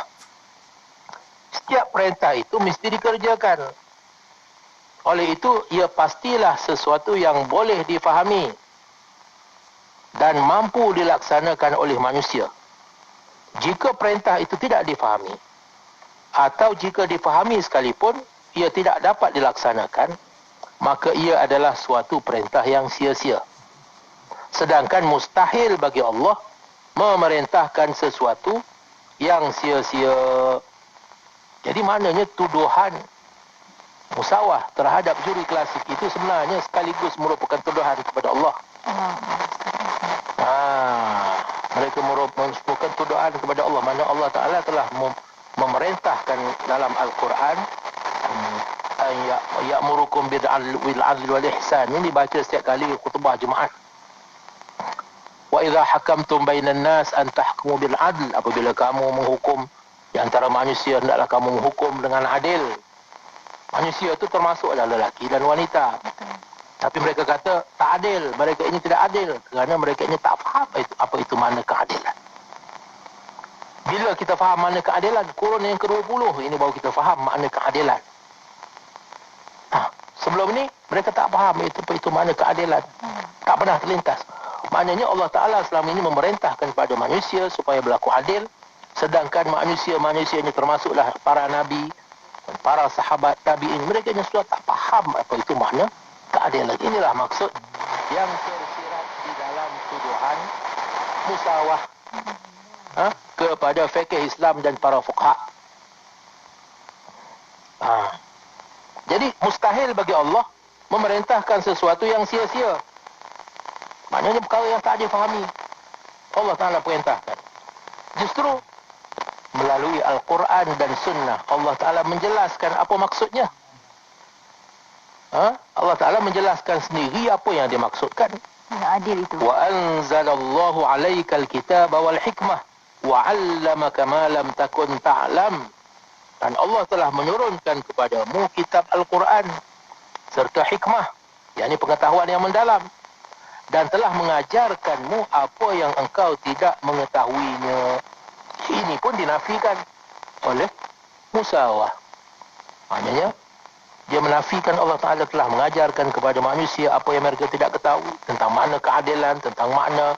Speaker 13: Setiap perintah itu mesti dikerjakan. Oleh itu, ia pastilah sesuatu yang boleh difahami dan mampu dilaksanakan oleh manusia. Jika perintah itu tidak difahami, atau jika difahami sekalipun, ia tidak dapat dilaksanakan, maka ia adalah suatu perintah yang sia-sia. Sedangkan mustahil bagi Allah memerintahkan sesuatu yang sia-sia. Jadi maknanya tuduhan musawah terhadap juri klasik itu sebenarnya sekaligus merupakan tuduhan kepada Allah. Mereka merupakan tuduhan kepada Allah. Mana Allah Ta'ala telah memerintahkan dalam Al-Quran ya'murukum bil adli wal ihsan. Ini dibaca setiap kali khutbah Jumaat. Wa idza hakamtum bainan nas an tahkumu bil adl. Apabila kamu menghukum Di antara manusia hendaklah kamu menghukum dengan adil. Manusia itu termasuk adalah lelaki dan wanita. Tapi mereka kata tak adil. Mereka ini tidak adil. Kerana mereka ini tak faham apa itu makna keadilan. Bila kita faham makna keadilan, kurun yang ke-20, ini baru kita faham makna keadilan. Sebelum ni, mereka tak faham itu makna keadilan. Tak pernah terlintas. Maknanya Allah Ta'ala selama ini memerintahkan kepada manusia supaya berlaku adil. Sedangkan manusia-manusia ini termasuklah para nabi, para sahabat tabi'in. Mereka ini sudah tak faham apa itu makna keadilan. Inilah maksud yang tersirat di dalam tuduhan musawah kepada fikih Islam dan para fuqaha. Jadi mustahil bagi Allah memerintahkan sesuatu yang sia-sia. Maknanya perkara yang tak difahami, Allah Ta'ala perintahkan. Justru melalui Al-Quran dan Sunnah, Allah Ta'ala menjelaskan apa maksudnya. Allah Ta'ala menjelaskan sendiri apa yang dimaksudkan.
Speaker 7: Adil itu.
Speaker 13: Wa anzalallahu alaikal kitaba wal hikmah wa 'allamaka ma lam takun ta'lam. Dan Allah telah menurunkan kepadamu kitab Al-Quran serta hikmah, yakni pengetahuan yang mendalam, dan telah mengajarkanmu apa yang engkau tidak mengetahuinya. Ini pun dinafikan oleh musawah. Maknanya dia menafikan Allah Ta'ala telah mengajarkan kepada manusia apa yang mereka tidak ketahui tentang makna keadilan, tentang makna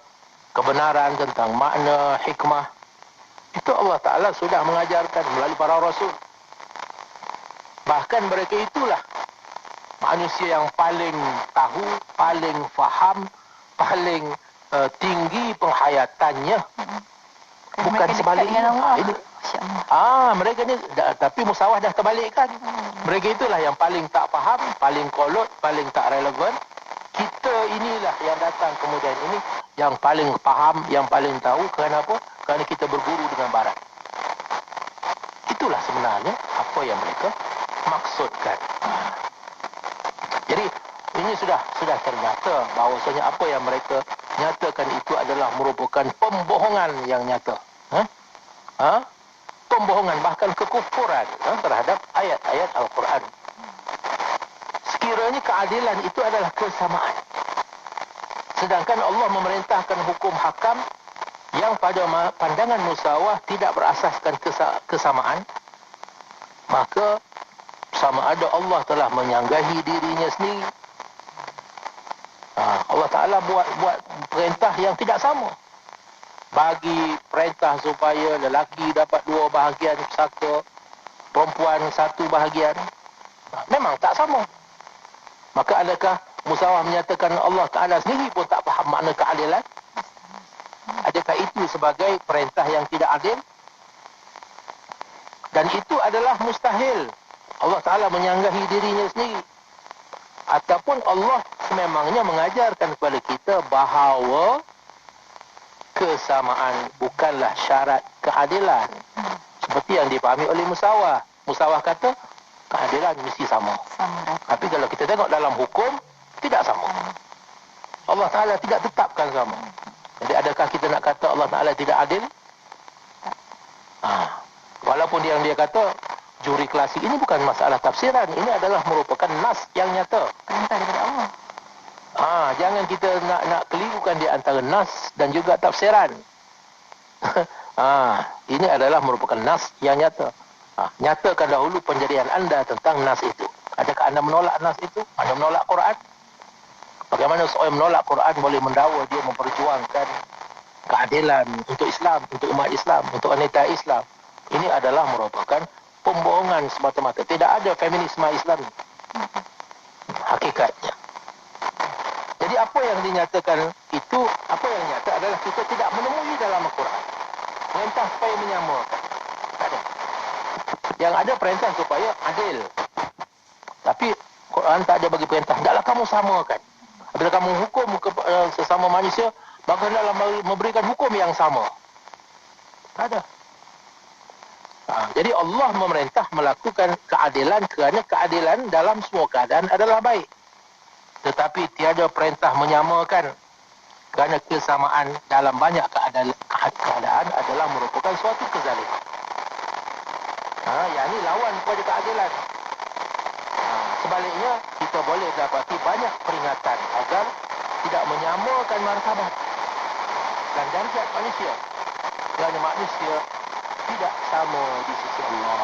Speaker 13: kebenaran, tentang makna hikmah. Itu Allah Ta'ala sudah mengajarkan melalui para rasul. Bahkan mereka itulah manusia yang paling tahu, paling faham, paling tinggi penghayatannya. Bukan sebaliknya. Mereka ni, tapi musawah dah terbalikkan. Mereka itulah yang paling tak faham, paling kolot, paling tak relevan. Kita inilah yang datang kemudian ini yang paling faham, yang paling tahu. Kerana apa? Kerana kita berguru dengan barat. Itulah sebenarnya apa yang mereka maksudkan. Jadi ini sudah ternyata bahawasanya apa yang mereka nyatakan itu adalah merupakan pembohongan yang nyata. Pembohongan, bahkan kekufuran terhadap ayat-ayat Al-Quran. Sekiranya keadilan itu adalah kesamaan, sedangkan Allah memerintahkan hukum hakam yang pada pandangan musawah tidak berasaskan kesamaan, maka sama ada Allah telah menyanggahi dirinya sendiri. Allah Ta'ala buat perintah yang tidak sama. Bagi perintah supaya lelaki dapat 2 bahagian pusaka, perempuan 1 bahagian. Memang tak sama. Maka adakah musawah menyatakan Allah Ta'ala sendiri pun tak faham makna keadilan? Adakah itu sebagai perintah yang tidak adil? Dan itu adalah mustahil. Allah Ta'ala menyanggahi dirinya sendiri. Ataupun Allah sememangnya mengajarkan kepada kita bahawa kesamaan bukanlah syarat keadilan. Seperti yang dipahami oleh musawah. Musawah kata keadilan mesti sama. Tapi kalau kita tengok dalam hukum, tidak sama. Allah Ta'ala tidak tetapkan sama. Jadi adakah kita nak kata Allah Ta'ala tidak adil? Walaupun yang dia kata juri klasik ini bukan masalah tafsiran, ini adalah merupakan nas yang nyata.
Speaker 7: Perintah daripada Allah.
Speaker 13: Jangan kita nak kelirukan di antara nas dan juga tafsiran. Ini adalah merupakan nas yang nyata. Nyatakan dahulu pendirian anda tentang nas itu. Adakah anda menolak nas itu? Anda menolak Quran? Bagaimana seorang menolak Quran boleh mendakwa dia memperjuangkan keadilan untuk Islam, untuk umat Islam, untuk wanita Islam? Ini adalah merupakan pembohongan semata-mata. Tidak ada feminisme Islam hakikatnya. Jadi apa yang dinyatakan itu, apa yang nyata adalah kita tidak menemui dalam Al-Quran perintah supaya menyamakan. Tak ada. Yang ada perintah supaya adil. Tapi Quran tak ada bagi perintah, hendaklah kamu samakan. Bila kamu hukum sesama manusia, maka hendaklah memberikan hukum yang sama. Tak ada. Jadi Allah memerintah melakukan keadilan kerana keadilan dalam semua keadaan adalah baik. Tetapi tiada perintah menyamakan kerana kesamaan dalam banyak keadaan adalah merupakan suatu kezaliman. Ini lawan kepada keadilan. Sebaliknya, kita boleh dapati banyak peringatan agar tidak menyamakan martabat dan darjat manusia. Kerana manusia tidak sama di sisi Allah.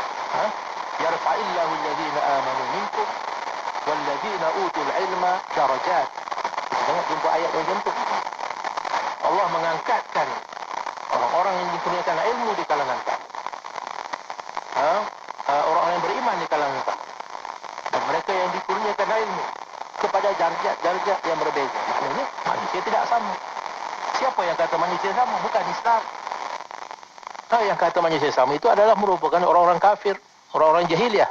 Speaker 13: Yarfa'illahu alladhina amanu minkum walladhina utul ilma darajat. Kita tengok jumpa ayat macam tu. Allah mengangkatkan orang-orang yang dikurniakan ilmu di kalangan kamu. Orang-orang yang beriman di kalangan kamu. Dan mereka yang dikurniakan ilmu kepada darjat-darjat yang berbeza. Maknanya manusia tidak sama. Siapa yang kata manusia sama? Bukan Islam. Yang kata manusia sama itu adalah merupakan orang-orang kafir, orang-orang jahiliyah.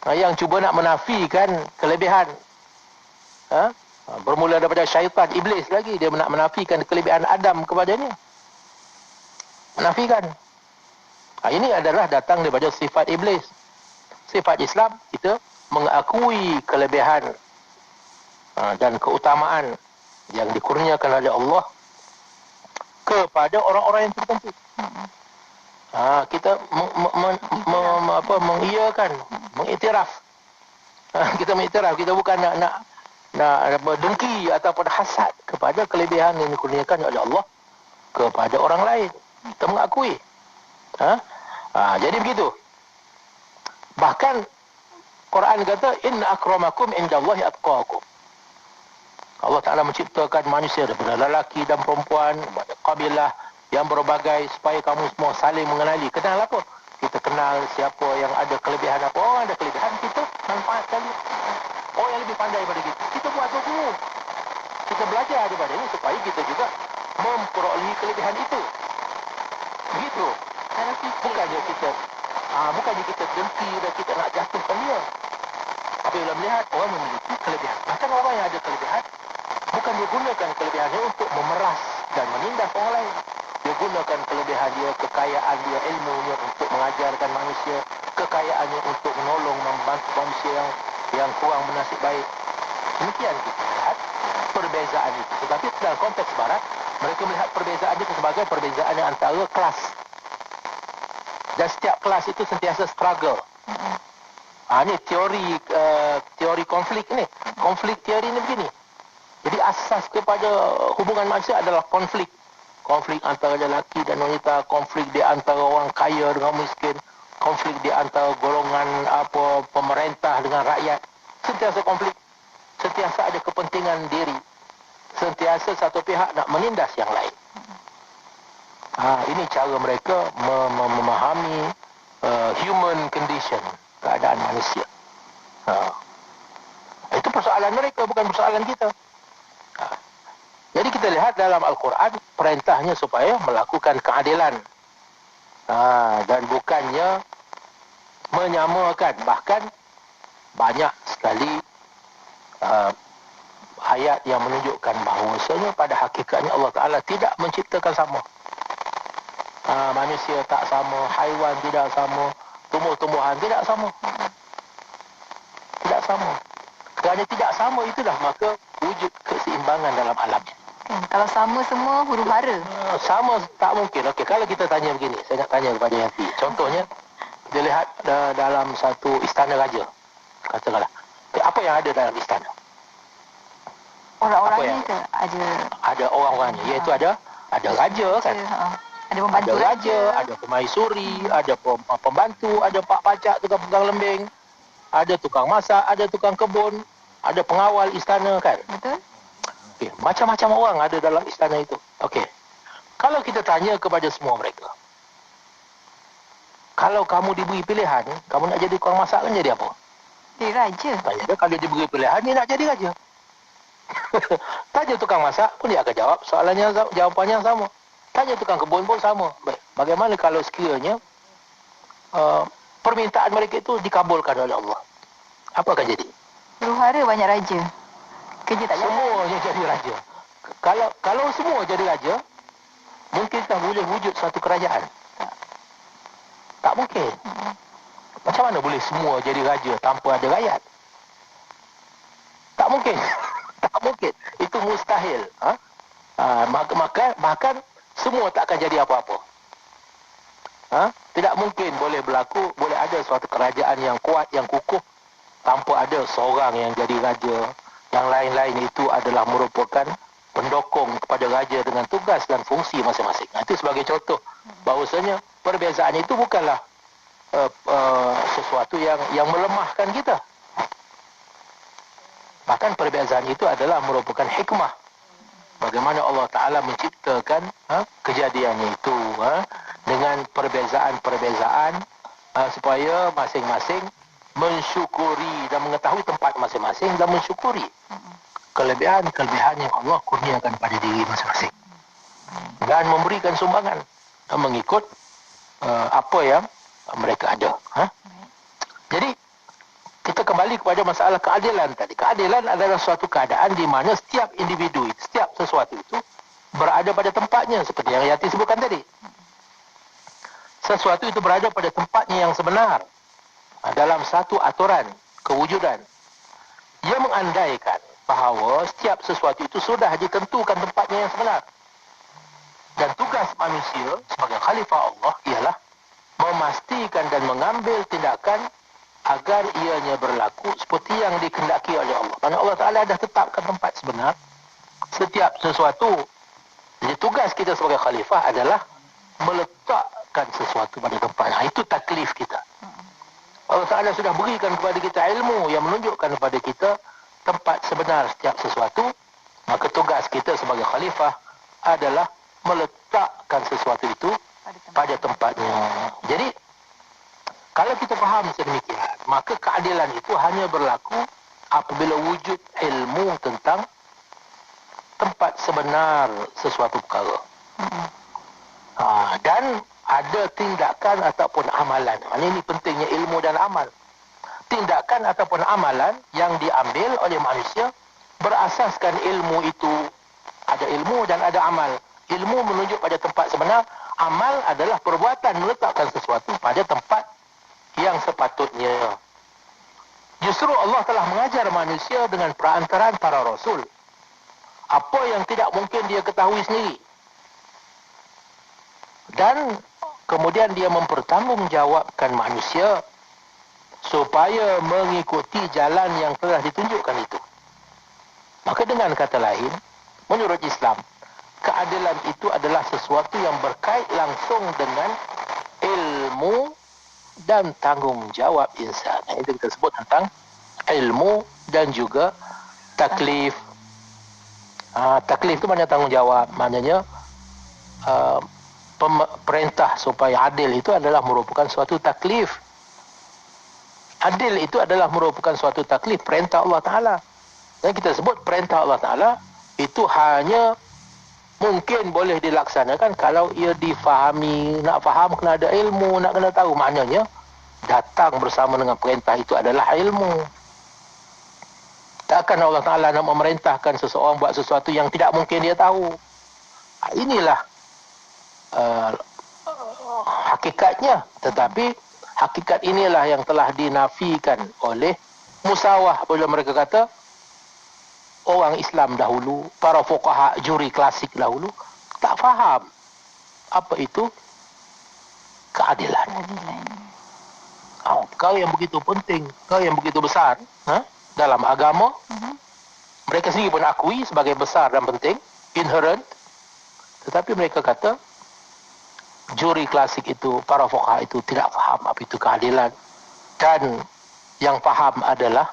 Speaker 13: Yang cuba nak menafikan kelebihan. Bermula daripada syaitan, iblis lagi. Dia nak menafikan kelebihan Adam kepadanya. Menafikan. Ini adalah datang daripada sifat iblis. Sifat Islam, kita mengakui kelebihan dan keutamaan yang dikurniakan oleh Allah kepada orang-orang yang tertentu. Kita mengiyakan, mengiktiraf. Kita mengiktiraf, kita bukan nak berdengki ataupun hasad kepada kelebihan yang dikurniakan oleh Allah kepada orang lain. Kita mengakui. Jadi begitu. Bahkan Quran kata inna akramakum indallahi atqakum. Allah Ta'ala menciptakan manusia daripada lelaki dan perempuan, kabilah yang berbagai supaya kamu semua saling mengenali. Kenal apa? Kita kenal siapa yang ada kelebihan apa. Orang ada kelebihan, kita manfaatkan dia. Orang yang lebih pandai daripada kita buat guru. Kita belajar daripada ini supaya kita juga memperolehi kelebihan itu. Begitu. Bukannya kita dengki dan kita nak jatuhkan dia. Apabila melihat orang memiliki kelebihan. Bahkan orang yang ada kelebihan, bukan dia gunakan kelebihannya untuk memeras dan menindas orang lain. Dia gunakan kelebihan dia, kekayaan dia, ilmunya untuk mengajarkan manusia, kekayaannya untuk menolong, membantu manusia yang kurang bernasib baik. Demikian kita lihat perbezaan itu. Tetapi dalam konteks barat, mereka melihat perbezaan itu sebagai perbezaan yang antara kelas. Dan setiap kelas itu sentiasa struggle. Ini teori konflik ni. Konflik teori ni begini. Jadi asas kepada hubungan manusia adalah konflik. Konflik antara lelaki dan wanita, konflik di antara orang kaya dengan miskin, konflik di antara golongan pemerintah dengan rakyat. Sentiasa konflik. Sentiasa ada kepentingan diri. Sentiasa satu pihak nak menindas yang lain. Ini cara mereka memahami human condition, keadaan manusia. Itu persoalan mereka, bukan persoalan kita. Jadi kita lihat dalam Al-Quran, perintahnya supaya melakukan keadilan. Dan bukannya menyamakan. Bahkan banyak sekali ayat yang menunjukkan bahawasanya pada hakikatnya Allah Ta'ala tidak menciptakan sama. Manusia tak sama, haiwan tidak sama, tumbuh-tumbuhan tidak sama. Tidak sama. Kerana tidak sama itulah maka wujud keseimbangan dalam alamnya.
Speaker 7: Kalau sama semua huru hara.
Speaker 13: Sama tak mungkin. Okey, kalau kita tanya begini, saya nak tanya kepada Yati. Contohnya, kita lihat dalam satu istana raja. Katakanlah. Apa yang ada dalam istana?
Speaker 7: Orang-orangnya ke?
Speaker 13: Ada orang-orangnya. Iaitu ada raja kan?
Speaker 7: Ada pembantu
Speaker 13: raja, ada permaisuri, ada pembantu, ada pak pacak, tukang pegang lembing, ada tukang masak, ada tukang kebun, ada pengawal istana kan?
Speaker 7: Betul.
Speaker 13: Okay. Macam-macam orang ada dalam istana itu. Okey. Kalau kita tanya kepada semua mereka, kalau kamu diberi pilihan, kamu nak jadi tukang masak kan jadi apa?
Speaker 7: Jadi raja.
Speaker 13: Tanya dia, kalau diberi pilihan, dia nak jadi raja. Tanya tukang masak pun dia akan jawab jawapannya sama. Tanya tukang kebun pun sama. Baik. Bagaimana kalau sekiranya permintaan mereka itu dikabulkan oleh Allah? Apa akan jadi?
Speaker 7: Huru-hara banyak raja. Kerja tak jalan.
Speaker 13: Semuanya jadi raja. Kalau semua jadi raja, mungkinkah boleh wujud satu kerajaan? Tak mungkin. Macam mana boleh semua jadi raja tanpa ada rakyat? Tak mungkin. Tak mungkin. Itu mustahil. Maka bahkan semua tak akan jadi apa-apa. Tidak mungkin boleh berlaku, boleh ada suatu kerajaan yang kuat, yang kukuh tanpa ada seorang yang jadi raja. Yang lain-lain itu adalah merupakan pendokong kepada raja dengan tugas dan fungsi masing-masing. Itu sebagai contoh bahawasanya perbezaan itu bukanlah sesuatu yang melemahkan kita. Bahkan perbezaan itu adalah merupakan hikmah. Bagaimana Allah Ta'ala menciptakan kejadiannya itu dengan perbezaan-perbezaan supaya masing-masing mensyukuri dan mengetahui tempat masing-masing dan mensyukuri kelebihan-kelebihan yang Allah kurniakan pada diri masing-masing dan memberikan sumbangan mengikut apa yang mereka ada. Jadi kita kembali kepada masalah keadilan tadi. Keadilan adalah suatu keadaan di mana setiap individu, setiap sesuatu itu berada pada tempatnya seperti yang Yati sebutkan tadi. Sesuatu itu berada pada tempatnya yang sebenar dalam satu aturan kewujudan. Ia mengandaikan bahawa setiap sesuatu itu sudah ditentukan tempatnya yang sebenar. Dan tugas manusia sebagai khalifah Allah ialah memastikan dan mengambil tindakan agar ianya berlaku seperti yang dikehendaki oleh Allah. Kerana Allah Ta'ala dah tetapkan tempat sebenar setiap sesuatu. Jadi tugas kita sebagai khalifah adalah meletakkan sesuatu pada tempatnya. Itu taklif kita. Allah Ta'ala sudah berikan kepada kita ilmu yang menunjukkan kepada kita tempat sebenar setiap sesuatu. Maka tugas kita sebagai khalifah adalah meletakkan sesuatu itu pada tempatnya. Jadi kalau kita faham sedemikian, maka keadilan itu hanya berlaku apabila wujud ilmu tentang tempat sebenar sesuatu perkara. Dan ada tindakan ataupun amalan. Ini pentingnya ilmu dan amal. Tindakan ataupun amalan yang diambil oleh manusia berasaskan ilmu itu. Ada ilmu dan ada amal. Ilmu menunjuk pada tempat sebenar. Amal adalah perbuatan meletakkan sesuatu pada tempat yang sepatutnya. Justru Allah telah mengajar manusia dengan perantaraan para rasul apa yang tidak mungkin dia ketahui sendiri. Dan kemudian dia mempertanggungjawabkan manusia supaya mengikuti jalan yang telah ditunjukkan itu. Maka dengan kata lain, menurut Islam, keadilan itu adalah sesuatu yang berkait langsung dengan ilmu dan tanggungjawab insan. Itu kita sebut tentang ilmu dan juga taklif. Taklif itu maknanya tanggungjawab. Maknanya perintah supaya adil itu adalah merupakan suatu taklif. Adil itu adalah merupakan suatu taklif, perintah Allah Ta'ala. Dan kita sebut perintah Allah Ta'ala itu hanya mungkin boleh dilaksanakan kalau ia difahami. Nak faham kena ada ilmu, nak kena tahu. Maknanya datang bersama dengan perintah itu adalah ilmu. Takkan Allah Ta'ala nak memerintahkan seseorang buat sesuatu yang tidak mungkin dia tahu. Inilah hakikatnya. Tetapi hakikat inilah yang telah dinafikan oleh Musawah. Bila mereka kata orang Islam dahulu, para fuqaha juri klasik dahulu tak faham apa itu keadilan. Kau yang begitu penting, kau yang begitu besar dalam agama, mereka sendiri pun akui sebagai besar dan penting, inherent. Tetapi mereka kata juri klasik itu, para fuqaha itu tidak faham apa itu keadilan. Dan yang faham adalah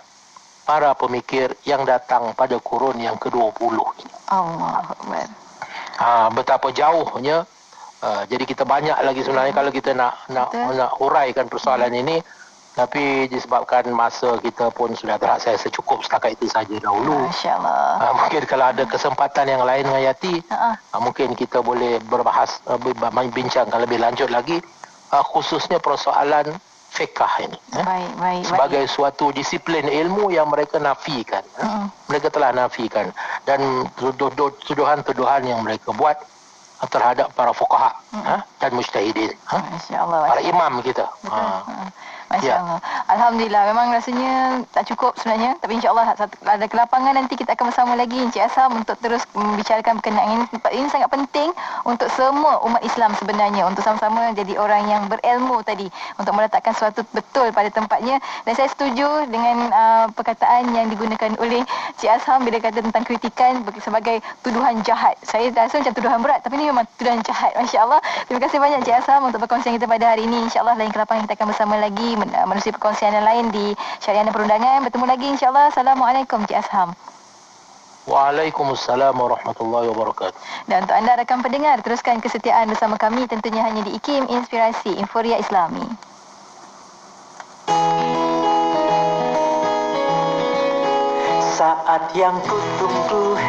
Speaker 13: para pemikir yang datang pada kurun yang ke-20 ini.
Speaker 7: Allahuakbar.
Speaker 13: Betapa jauhnya. Jadi kita banyak lagi sebenarnya kalau kita nak huraikan persoalan ini. Tapi disebabkan masa kita pun sudah terasa secukup setakat itu saja dahulu.
Speaker 7: Masya-Allah.
Speaker 13: Mungkin kalau ada kesempatan yang lain dengan Yati, mungkin kita boleh berbahas, bincangkan lebih lanjut lagi, khususnya persoalan fiqh ini. Sebagai suatu disiplin ilmu yang mereka nafikan. Mereka telah nafikan. Dan tuduhan-tuduhan yang mereka buat terhadap para fuqaha dan mujtahidin.
Speaker 7: Masya-Allah.
Speaker 13: Para imam kita.
Speaker 7: Masya Allah. Alhamdulillah. Memang rasanya tak cukup sebenarnya. Tapi insyaAllah ada kelapangan nanti kita akan bersama lagi Encik Asham untuk terus membicarakan berkenaan ini. Ini sangat penting untuk semua umat Islam sebenarnya. Untuk sama-sama jadi orang yang berilmu tadi. Untuk meletakkan sesuatu betul pada tempatnya. Dan saya setuju dengan perkataan yang digunakan oleh Encik Asham bila kata tentang kritikan sebagai tuduhan jahat. Saya rasa macam tuduhan berat. Tapi ini memang tuduhan jahat. Masya Allah. Terima kasih banyak Encik Asham untuk perkongsian kita pada hari ini. InsyaAllah lain kelapangan kita akan bersama lagi menerusi perkongsian yang lain di Syariah dan Perundangan. Bertemu lagi insyaAllah. Assalamualaikum Encik Asham.
Speaker 13: Waalaikumsalam warahmatullahi wabarakatuh.
Speaker 7: Dan untuk anda rakan pendengar, teruskan kesetiaan bersama kami tentunya hanya di IKIM Inspirasi Inforia Islami.
Speaker 5: Saat yang kutunggu